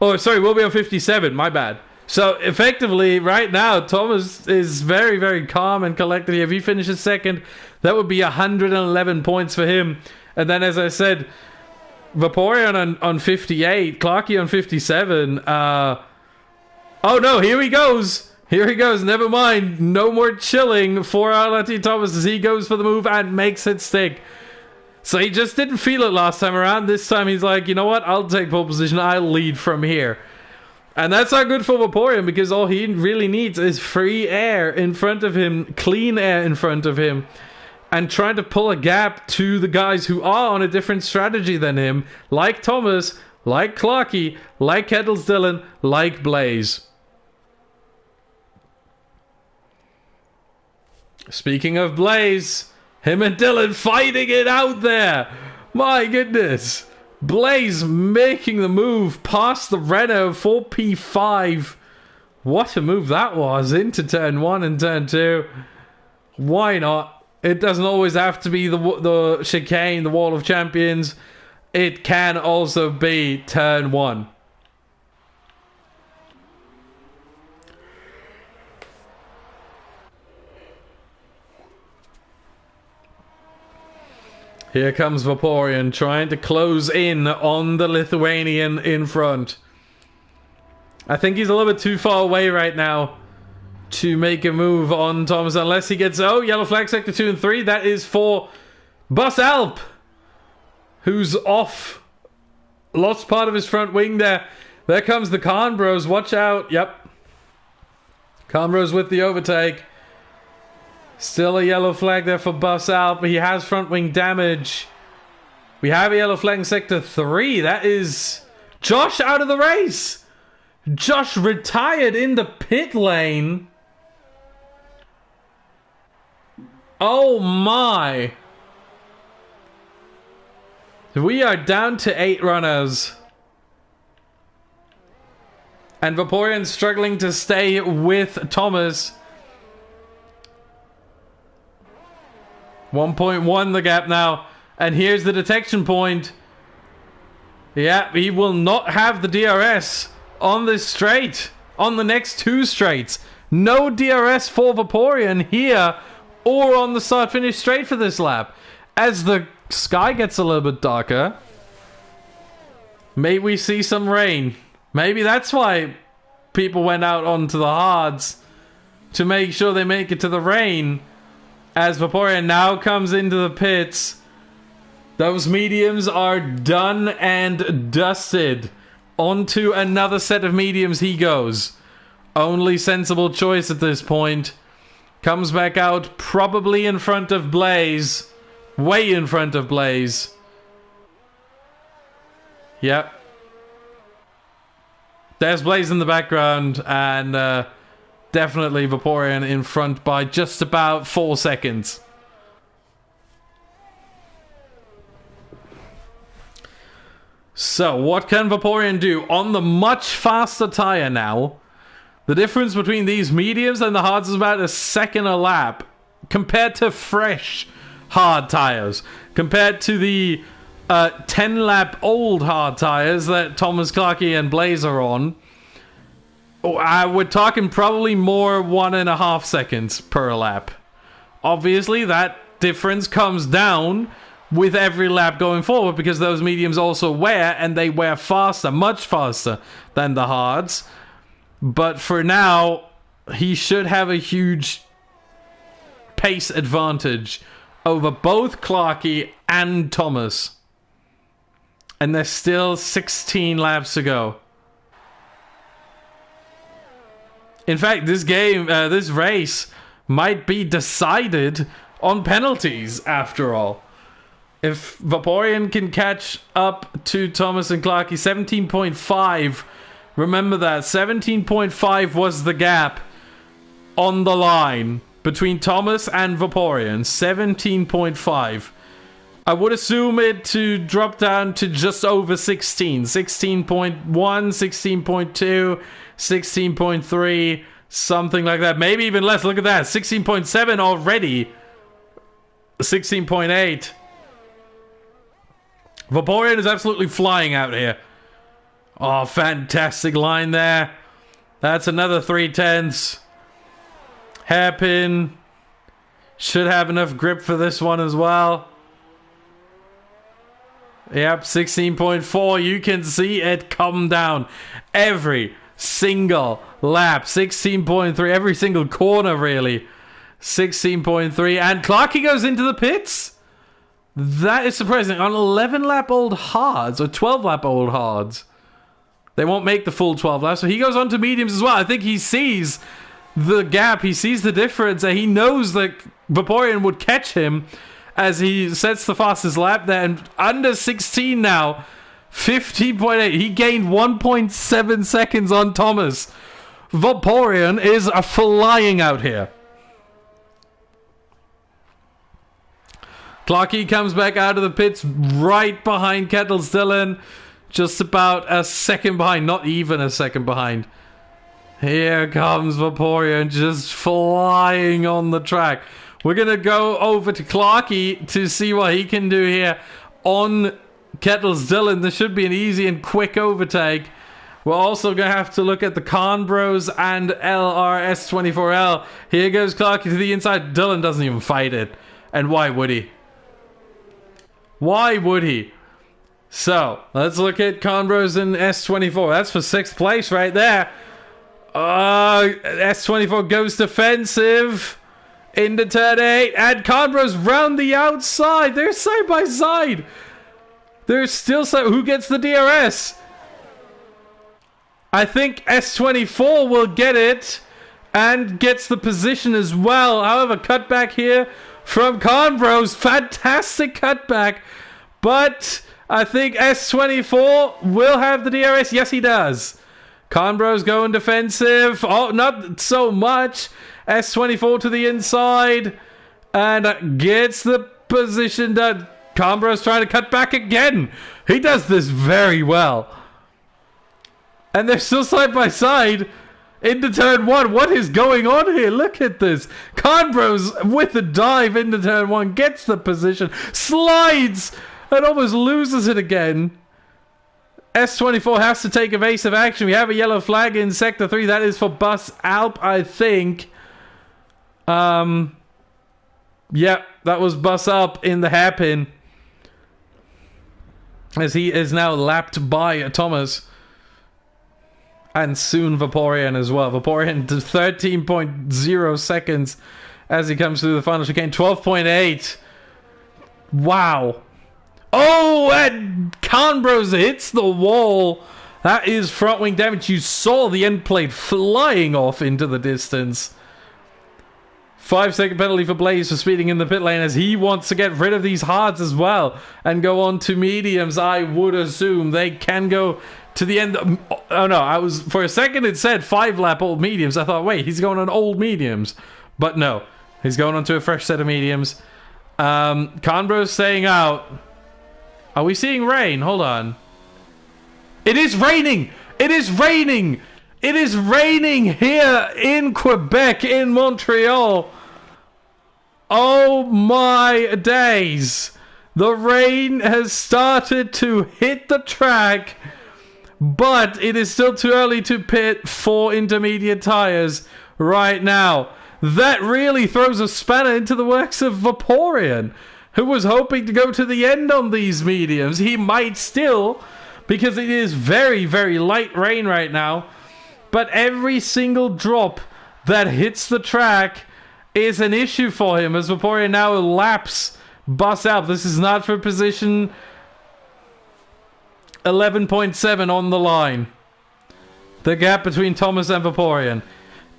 Oh, sorry, we'll be on 57. My bad. So, effectively, right now, Thomas is very, very calm and collected here. If he finishes second, that would be 111 points for him. And then, as I said, Vaporeon on 58, Clarkey on 57. Oh, no, here he goes. Here he goes. Never mind. No more chilling for Arleti Thomas as he goes for the move and makes it stick. So he just didn't feel it last time around. This time he's like, you know what? I'll take pole position. I'll lead from here. And that's not good for Vaporeon because all he really needs is free air in front of him, clean air in front of him, and trying to pull a gap to the guys who are on a different strategy than him, like Thomas, like Clarkey, like Kettles Dylan, like Blaze. Speaking of Blaze, him and Dylan fighting it out there. My goodness. Blaze making the move past the Renault for P5. What a move that was into turn 1 and turn 2. Why not? It doesn't always have to be the chicane, the Wall of Champions. It can also be turn 1. Here comes Vaporeon trying to close in on the Lithuanian in front. I think he's a little bit too far away right now to make a move on Thomas unless he gets... Oh, yellow flag sector 2 and 3. That is for Bus Alp, who's off. Lost part of his front wing there. There comes the Khan Bros. Watch out. Yep. Khan Bros with the overtake. Still a yellow flag there for Bus Alp. He has front wing damage. We have a yellow flag in sector 3. That is Josh out of the race. Josh retired in the pit lane. Oh my. We are down to 8 runners. And Vaporeon struggling to stay with Thomas. 1.1 the gap now. And here's the detection point. Yeah, he will not have the DRS on this straight. On the next 2 straights. No DRS for Vaporeon here or on the start-finish straight for this lap. As the sky gets a little bit darker, may we see some rain. Maybe that's why people went out onto the hards, to make sure they make it to the rain. As Vaporeon now comes into the pits. Those mediums are done and dusted. Onto another set of mediums he goes. Only sensible choice at this point. Comes back out probably in front of Blaze. Way in front of Blaze. Yep. There's Blaze in the background, and definitely Vaporeon in front by just about 4 seconds. So, what can Vaporeon do? On the much faster tire now, the difference between these mediums and the hards is about a second a lap, compared to fresh hard tires. Compared to the 10-lap old hard tires that Thomas, Clarky, and Blaze are on. We're talking probably more 1.5 seconds per lap. Obviously, that difference comes down with every lap going forward because those mediums also wear, and they wear faster, much faster than the hards. But for now, he should have a huge pace advantage over both Clarky and Thomas. And there's still 16 laps to go. In fact, this game, this race might be decided on penalties after all. If Vaporeon can catch up to Thomas and Clarky, 17.5, remember that, 17.5 was the gap on the line between Thomas and Vaporeon, 17.5. I would assume it to drop down to just over 16, 16.1, 16.2, 16.3, something like that. Maybe even less, look at that, 16.7 already, 16.8. Vaporeon is absolutely flying out here. Oh, fantastic line there. That's another 3/10. Hairpin. Should have enough grip for this one as well. Yep, 16.4. You can see it come down. Every single lap. 16.3. Every single corner, really. 16.3. And Clarky goes into the pits. That is surprising. On 11-lap-old hards, or 12-lap-old hards, they won't make the full 12 laps, so he goes on to mediums as well. I think he sees the gap, he sees the difference, and he knows that Vaporeon would catch him as he sets the fastest lap there, and under 16 now, 15.8. He gained 1.7 seconds on Thomas. Vaporeon is flying out here. Clarkey comes back out of the pits right behind Kettles Dillon. Just about a second behind. Not even a second behind. Here comes Vaporeon just flying on the track. We're going to go over to Clarkey to see what he can do here on Kettles Dillon. This should be an easy and quick overtake. We're also going to have to look at the Khan Bros and LRS24L. Here goes Clarkey to the inside. Dillon doesn't even fight it. And why would he? Why would he? So, let's look at Khan Bros and S24. That's for 6th place right there. S24 goes defensive into turn 8. And Khan Bros round the outside. They're side by side. They're still side. Who gets the DRS? I think S24 will get it and gets the position as well. However, cutback here from Khan Bros. Fantastic cutback. But I think S24 will have the DRS. Yes, he does. Khan Bros going defensive. Oh, not so much. S24 to the inside. And gets the position done. Khan Bros trying to cut back again. He does this very well. And they're still side by side into turn 1. What is going on here? Look at this. Khan Bros with the dive into turn 1. Gets the position. Slides. And almost loses it again. S24 has to take evasive action. We have a yellow flag in Sector 3. That is for Bus Alp, I think. Yeah, that was Bus Alp in the hairpin. As he is now lapped by Thomas. And soon Vaporeon as well. Vaporeon to 13.0 seconds as he comes through the final chicane. 12.8. Wow. Oh, and Khan Bros hits the wall. That is front wing damage. You saw the end plate flying off into the distance. 5-second penalty for Blaze for speeding in the pit lane as he wants to get rid of these hards as well and go on to mediums. I would assume they can go to the end. Oh no, for a second it said 5-lap old mediums. I thought, wait, he's going on old mediums. But no, he's going on to a fresh set of mediums. Khan Bros staying out. Are we seeing rain? Hold on. It is raining! It is raining! It is raining here in Quebec, in Montreal. Oh my days. The rain has started to hit the track, but it is still too early to pit for intermediate tires right now. That really throws a spanner into the works of Vaporeon, who was hoping to go to the end on these mediums. He might still, because it is very, very light rain right now. But every single drop that hits the track is an issue for him, as Vaporeon now laps Bus Alp. This is not for position 11.7 on the line. The gap between Thomas and Vaporeon.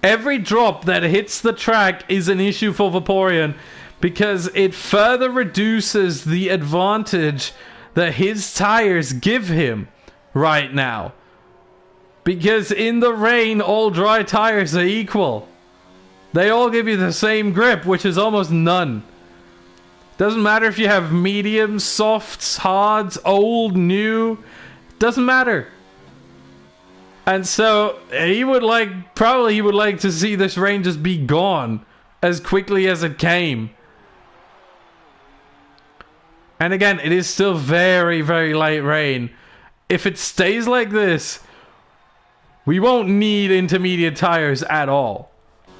Every drop that hits the track is an issue for Vaporeon, because it further reduces the advantage that his tires give him right now. Because in the rain, all dry tires are equal. They all give you the same grip, which is almost none. Doesn't matter if you have mediums, softs, hards, old, new. Doesn't matter. And so he would probably to see this rain just be gone as quickly as it came. And again, it is still very, very light rain. If it stays like this, we won't need intermediate tires at all.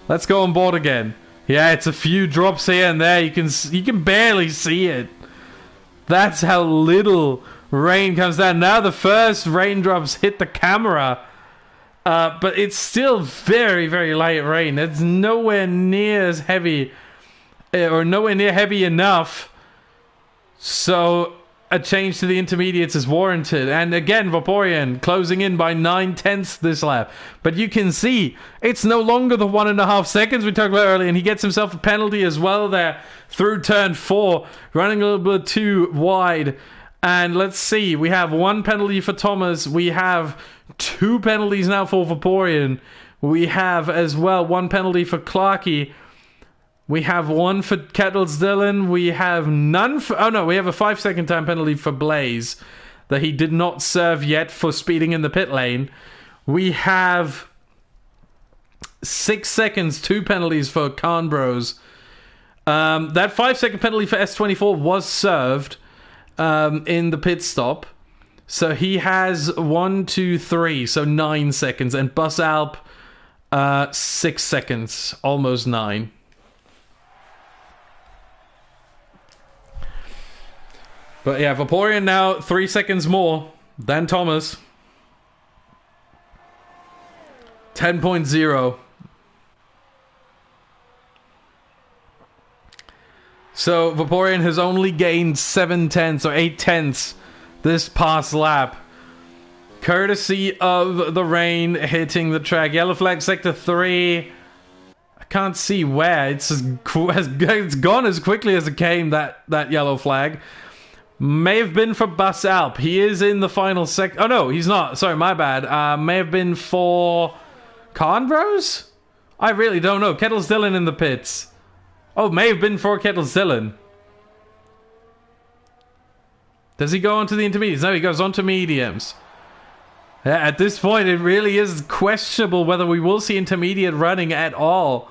Let's go on board again. Yeah, it's a few drops here and there. You can barely see it. That's how little rain comes down. Now the first raindrops hit the camera. But it's still very, very light rain. It's nowhere near as heavy, or nowhere near heavy enough. So a change to the intermediates is warranted. And again, Vaporeon closing in by 9/10 this lap. But you can see it's no longer the 1.5 seconds we talked about earlier. And he gets himself a penalty as well there through turn 4, running a little bit too wide. And let's see, we have 1 penalty for Thomas. We have 2 penalties now for Vaporeon. We have as well 1 penalty for Clarkey. We have one for Kettles Dillon. We have none for... Oh, no, we have a 5-second time penalty for Blaze that he did not serve yet for speeding in the pit lane. We have 6 seconds, 2 penalties for Carnbros. That 5-second penalty for S24 was served in the pit stop. So he has 1, 2, 3, so 9 seconds. And Bus Alp, 6 seconds, almost 9. But yeah, Vaporeon now 3 seconds more than Thomas. 10.0. So Vaporeon has only gained 7 tenths or 8 tenths this past lap. Courtesy of the rain hitting the track. Yellow flag sector 3. I can't see where. It's gone as quickly as it came, that yellow flag. May have been for Bus Alp. He is in the final sec... Oh, no, he's not. Sorry, my bad. May have been for Conbros? I really don't know. Kettles Dillon in the pits. Oh, may have been for Kettles Dillon. Does he go on to the intermediates? No, he goes on to mediums. At this point, it really is questionable whether we will see intermediate running at all.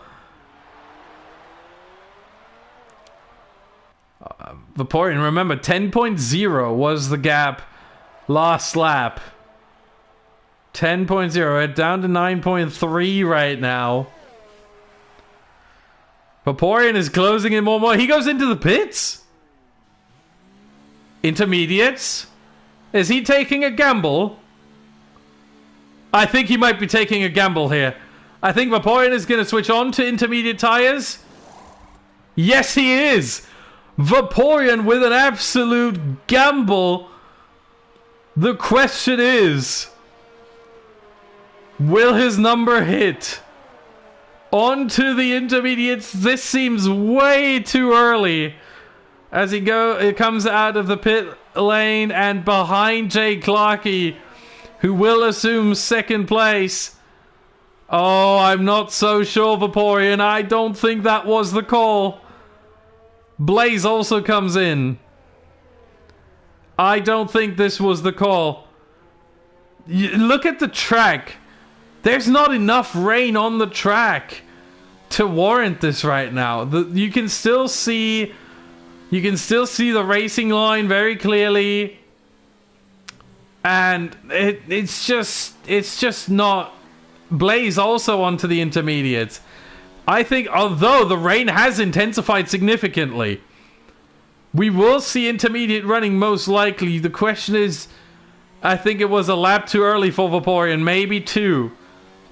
Vaporeon, remember, 10.0 was the gap last lap. 10.0, down to 9.3 right now. Vaporeon is closing in more and more. He goes into the pits? Intermediates? Is he taking a gamble? I think he might be taking a gamble here. I think Vaporeon is going to switch on to intermediate tires. Yes, he is! Vaporeon with an absolute gamble. The question is, will his number hit? On to the intermediates. This seems way too early. As it comes out of the pit lane and behind Jay Clarkey, who will assume second place. Oh, I'm not so sure, Vaporeon. I don't think that was the call. Blaze also comes in. I don't think this was the call. Look at the track. There's not enough rain on the track to warrant this right now. You can still see the racing line very clearly. And it's just not. Blaze also onto the intermediates. I think, although the rain has intensified significantly, we will see intermediate running most likely. The question is, I think it was a lap too early for Vaporeon, maybe 2,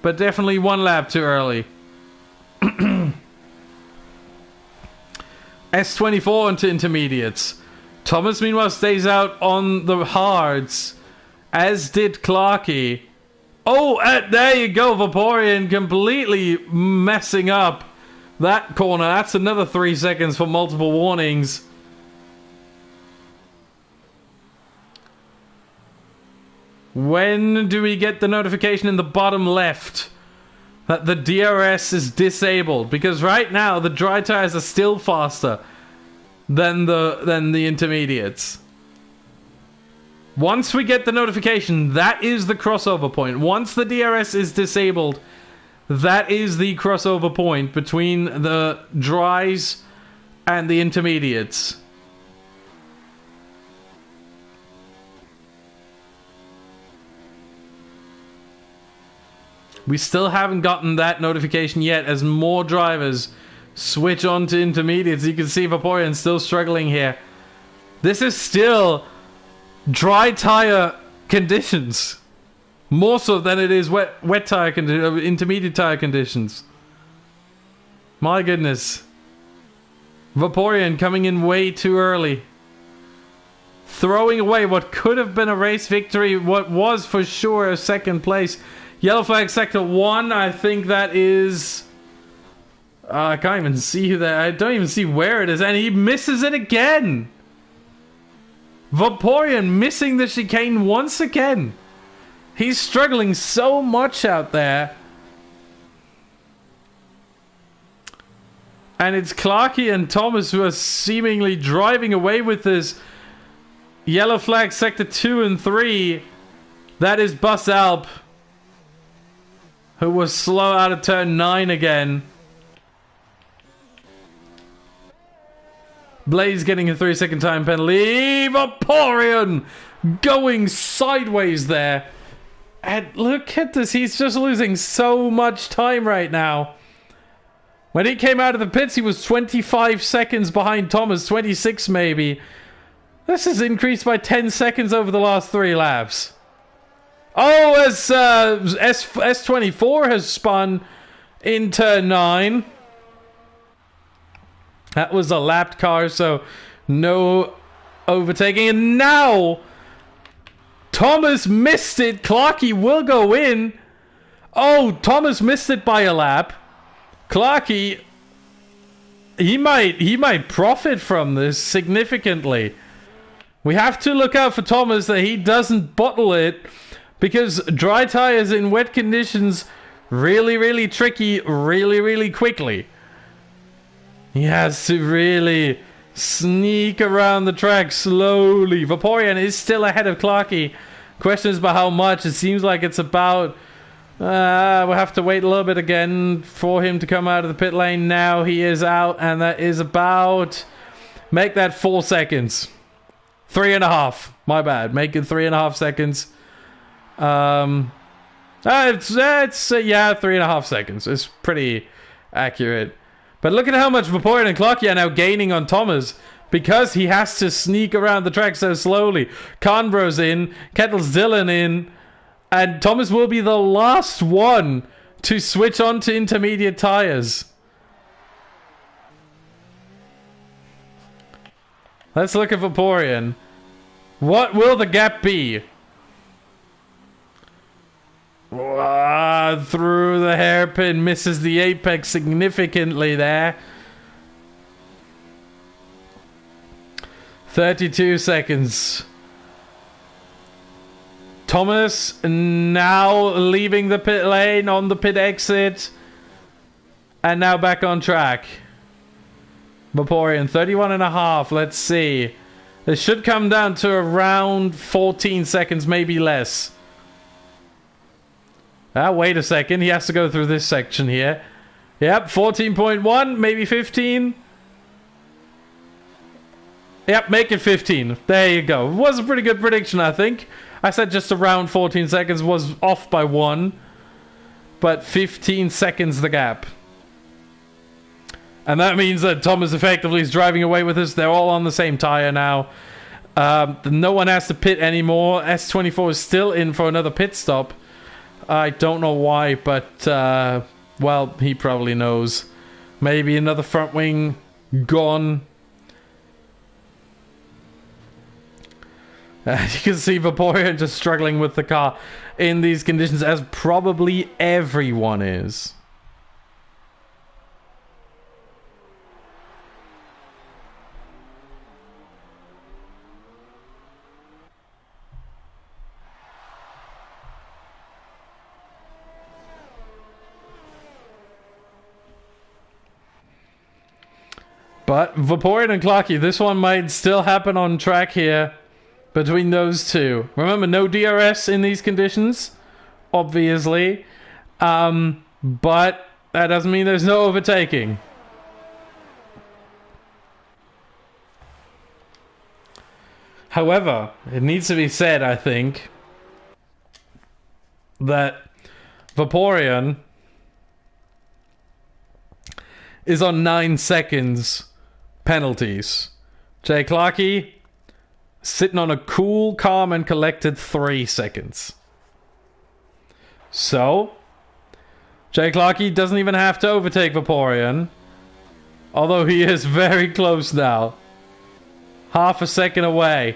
but definitely 1 lap too early. S24 into intermediates. Thomas, meanwhile, stays out on the hards, as did Clarkey. Oh, there you go, Vaporeon completely messing up that corner. That's another 3 seconds for multiple warnings. When do we get the notification in the bottom left that the DRS is disabled? Because right now the dry tires are still faster than the intermediates. Once we get the notification, that is the crossover point. Once the DRS is disabled, that is the crossover point between the dries and the intermediates. We still haven't gotten that notification yet as more drivers switch on to intermediates. You can see Vaporeon still struggling here. This is still dry tire conditions, more so than it is wet tire conditions, intermediate tire conditions. My goodness. Vaporeon coming in way too early, throwing away what could have been a race victory, what was for sure a second place. Yellow flag sector 1, I think that is... I can't even see who that... I don't even see where it is, and he misses it again! Vaporeon missing the chicane once again. He's struggling so much out there. And it's Clarky and Thomas who are seemingly driving away with this. Yellow flag sector 2 and 3. That is Bus Alp, who was slow out of turn 9 again. Blaze getting a 3-second time penalty. Vaporeon going sideways there. And look at this. He's just losing so much time right now. When he came out of the pits, he was 25 seconds behind Thomas. 26 maybe. This has increased by 10 seconds over the last 3 laps. Oh, as S24 has spun in turn 9. That was a lapped car, so no overtaking. And now, Thomas missed it. Clarky will go in. Oh, Thomas missed it by a lap. Clarky, he might profit from this significantly. We have to look out for Thomas that he doesn't bottle it, because dry tires in wet conditions really, really tricky really, really quickly. He has to really sneak around the track slowly. Vaporeon is still ahead of Clarky. Question is about how much. It seems like it's about... we'll have to wait a little bit again for him to come out of the pit lane. Now he is out, and that is about... Make that 4 seconds. 3.5. My bad. Make it 3.5 seconds. It's yeah, 3.5 seconds. It's pretty accurate. But look at how much Vaporeon and Clarky are now gaining on Thomas, because he has to sneak around the track so slowly. Conbro's in, Kettle's Dylan in, and Thomas will be the last one to switch on to intermediate tires. Let's look at Vaporeon. What will the gap be? Through the hairpin, misses the apex significantly there. 32 seconds. Thomas now leaving the pit lane on the pit exit, and now back on track. Vaporeon 31.5. Let's see. This should come down to around 14 seconds, maybe less. Wait a second. He has to go through this section here. Yep, 14.1, maybe 15. Yep, make it 15. There you go. Was a pretty good prediction, I think. I said just around 14 seconds, was off by 1. But 15 seconds the gap. And that means that Thomas effectively is driving away with us. They're all on the same tire now. No one has to pit anymore. S24 is still in for another pit stop. I don't know why, but, well, he probably knows. Maybe another front wing gone. You can see Vaporeon just struggling with the car in these conditions, as probably everyone is. But Vaporeon and Clarky, this one might still happen on track here between those two. Remember, no DRS in these conditions, obviously. But that doesn't mean there's no overtaking. However, it needs to be said, I think, that Vaporeon is on 9 seconds penalties. Jay Clarky sitting on a cool, calm, and collected 3 seconds. So, Jay Clarky doesn't even have to overtake Vaporeon, although he is very close now. Half a second away,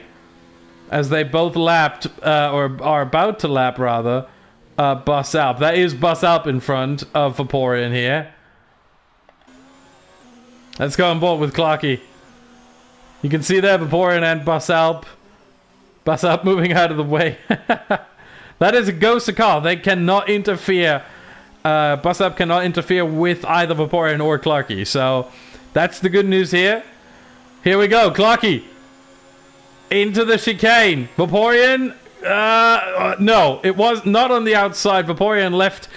as they both lapped, or are about to lap rather, Bus Alp. That is Bus Alp in front of Vaporeon here. Let's go on board with Clarky. You can see there Vaporeon and Bus Alp. Bus Alp moving out of the way. That is a ghost car. They cannot interfere. Bus Alp cannot interfere with either Vaporeon or Clarky. So That's the good news here. Here we go, Clarky. Into the chicane. Vaporeon, no, it was not on the outside. Vaporeon left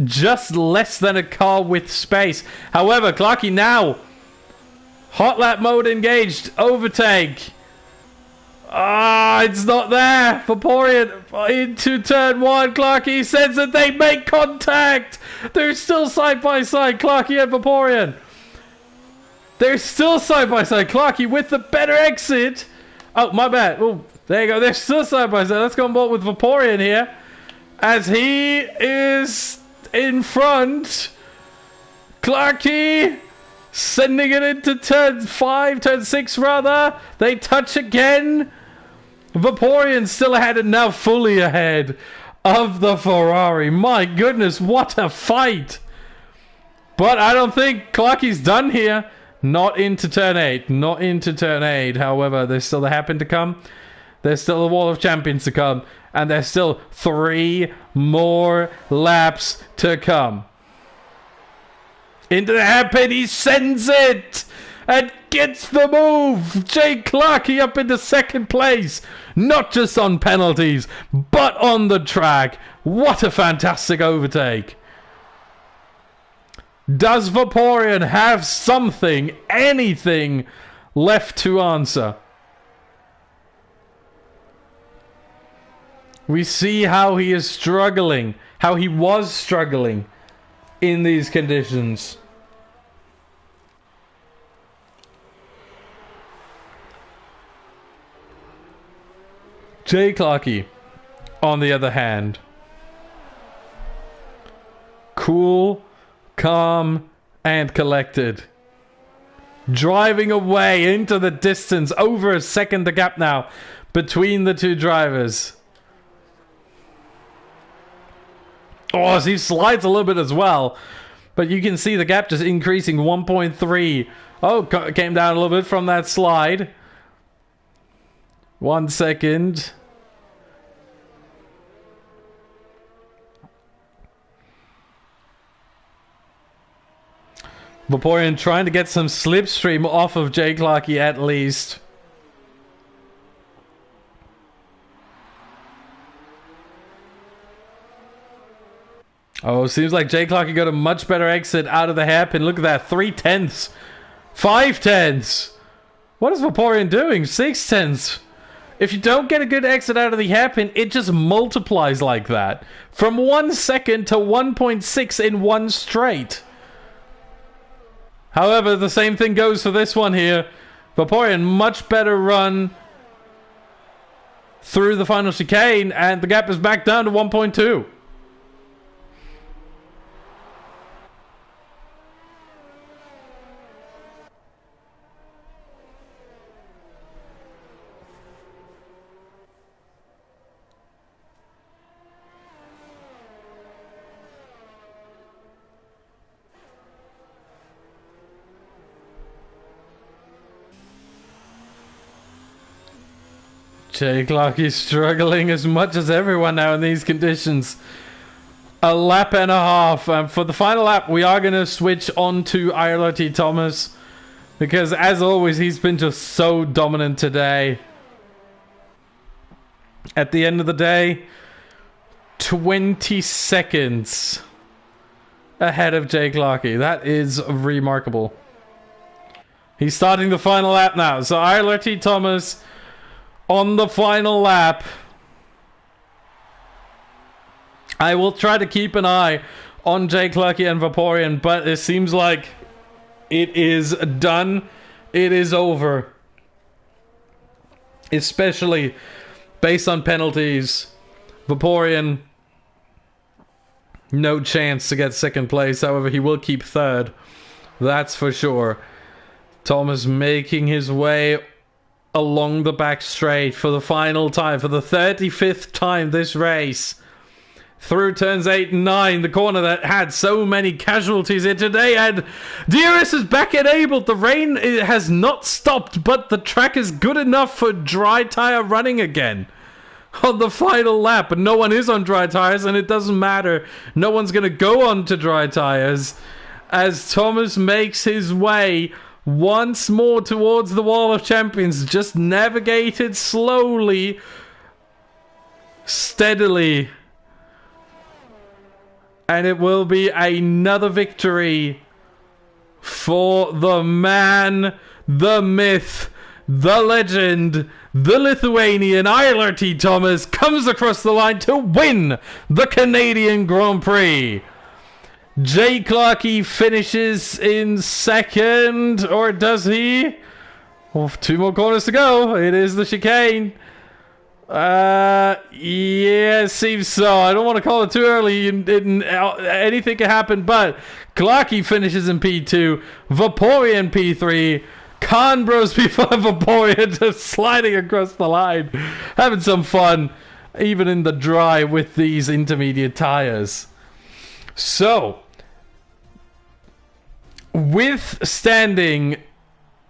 just less than a car with space. However, Clarky now. Hot lap mode engaged. Overtake. It's not there. Vaporeon into turn 1. Clarky says that they make contact. They're still side by side, Clarky and Vaporeon. They're still side by side. Clarky with the better exit. Oh, my bad. Oh, there you go. They're still side by side. Let's go on board with Vaporeon here. As he is in front. Clarky sending it into turn 5, turn 6 rather. They touch again. Vaporeon still ahead and now fully ahead of the Ferrari. My goodness, what a fight. But I don't think Clarky's done here. Not into turn 8. Not into turn 8. However, there's still the happen to come. There's still a wall of champions to come. And there's still 3 more laps to come. Into the hairpin, he sends it! And gets the move! Jay Clarky up into second place. Not just on penalties, but on the track. What a fantastic overtake. Does Vaporeon have something, anything left to answer? We see how he is struggling, how he was struggling in these conditions. Jay Clarky, on the other hand, cool, calm, and collected. Driving away into the distance, over a second the gap now between the two drivers. Oh, he slides a little bit as well. But you can see the gap just increasing 1.3. Oh, came down a little bit from that slide. 1 second. Vaporeon trying to get some slipstream off of Jay Clarky at least. Oh, seems like Jay Clarky got a much better exit out of the hairpin. Look at that. 3/10. 5/10. What is Vaporeon doing? 6/10. If you don't get a good exit out of the hairpin, it just multiplies like that. From 1 second to 1.6 in one straight. However, the same thing goes for this one here. Vaporeon, much better run through the final chicane, and the gap is back down to 1.2. Jay Clarky struggling as much as everyone now in these conditions. A lap and a half. For the final lap, we are going to switch on to RLT Thomas. Because, as always, he's been just so dominant today. At the end of the day, 20 seconds ahead of Jay Clarky. That is remarkable. He's starting the final lap now. So, RLT Thomas on the final lap. I will try to keep an eye on Jay Clarky and Vaporeon, but it seems like it is done. It is over. Especially based on penalties. Vaporeon, no chance to get second place. However, he will keep third. That's for sure. Thomas making his way along the back straight for the final time, for the 35th time this race. Through turns 8 and 9, the corner that had so many casualties here today, and DRS is back enabled. The rain has not stopped, but the track is good enough for dry tire running again on the final lap. But no one is on dry tires, and it doesn't matter. No one's going to go on to dry tires as Thomas makes his way once more towards the wall of champions. Just navigated slowly, steadily. And it will be another victory for the man, the myth, the legend, the Lithuanian Eiler T. Thomas comes across the line to win the Canadian Grand Prix. Jay Clarkey finishes in second, or does he? Oh, 2 more corners to go. It is the chicane. Yeah, it seems so. I don't want to call it too early. Anything can happen, but Clarkey finishes in P2, Vaporeon P3, Conbros P5, Vaporeon just sliding across the line. Having some fun, even in the dry, with these intermediate tires. So, withstanding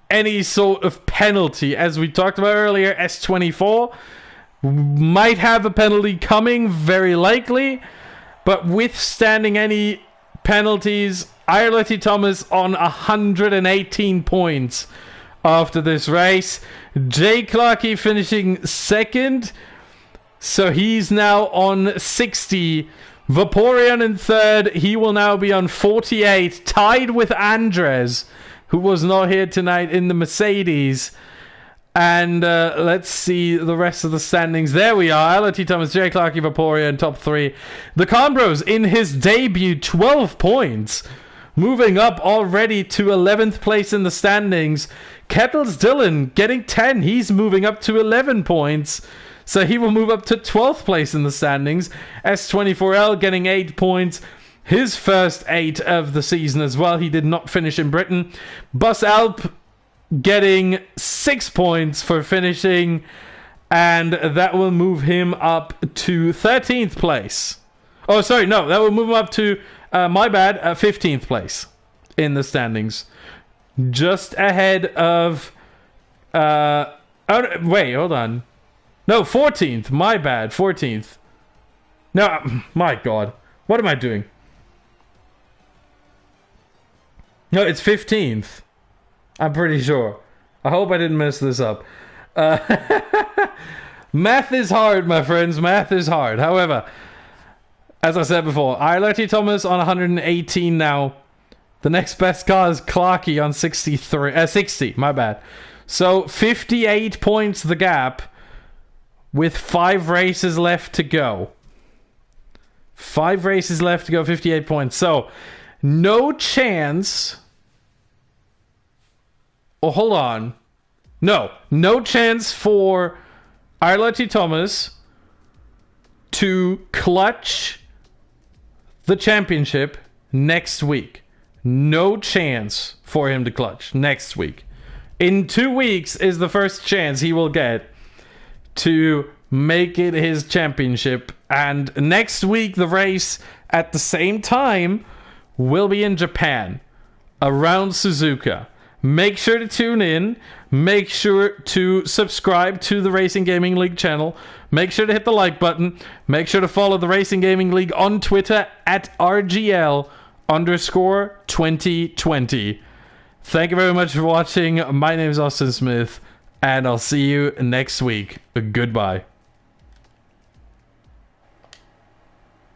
any sort of penalty, as we talked about earlier, S24 might have a penalty coming, very likely, but withstanding any penalties, Eiler Thomas on 118 points after this race. Jay Clarkey finishing second, so he's now on 60. Vaporeon in third, he will now be on 48, tied with Andres, who was not here tonight in the Mercedes. And let's see the rest of the standings. There we are. Eiler Thomas, Jay Clarkey, Vaporeon, top 3. The Conbros in his debut, 12 points. Moving up already to 11th place in the standings. Kettles Dylan getting 10. He's moving up to 11 points. So he will move up to 12th place in the standings. S24L getting 8 points. His first 8 of the season as well. He did not finish in Britain. Bus Alp getting 6 points for finishing. And that will move him up to 13th place. Oh, sorry, no. That will move him up to, 15th place in the standings. Just ahead of... wait, hold on. No, 14th. My bad. 14th. No, my God. What am I doing? No, it's 15th. I'm pretty sure. I hope I didn't mess this up. Math is hard, my friends. Math is hard. However, as I said before, Eiler Thomas on 118 now. The next best car is Clarkey on 60. My bad. So 58 points the gap with 5 races left to go. 5 races left to go, 58 points. So no chance. Oh, hold on. No chance for Eiler Thomas to clutch the championship next week. No chance for him to clutch next week. In 2 weeks is the first chance he will get to make it his championship. And next week, the race at the same time will be in Japan, around Suzuka. Make sure to tune in. Make sure to subscribe to the Racing Gaming League channel. Make sure to hit the like button. Make sure to follow the Racing Gaming League on Twitter at RGL_2020. Thank you very much for watching. My name is Austin Smith, and I'll see you next week. Goodbye.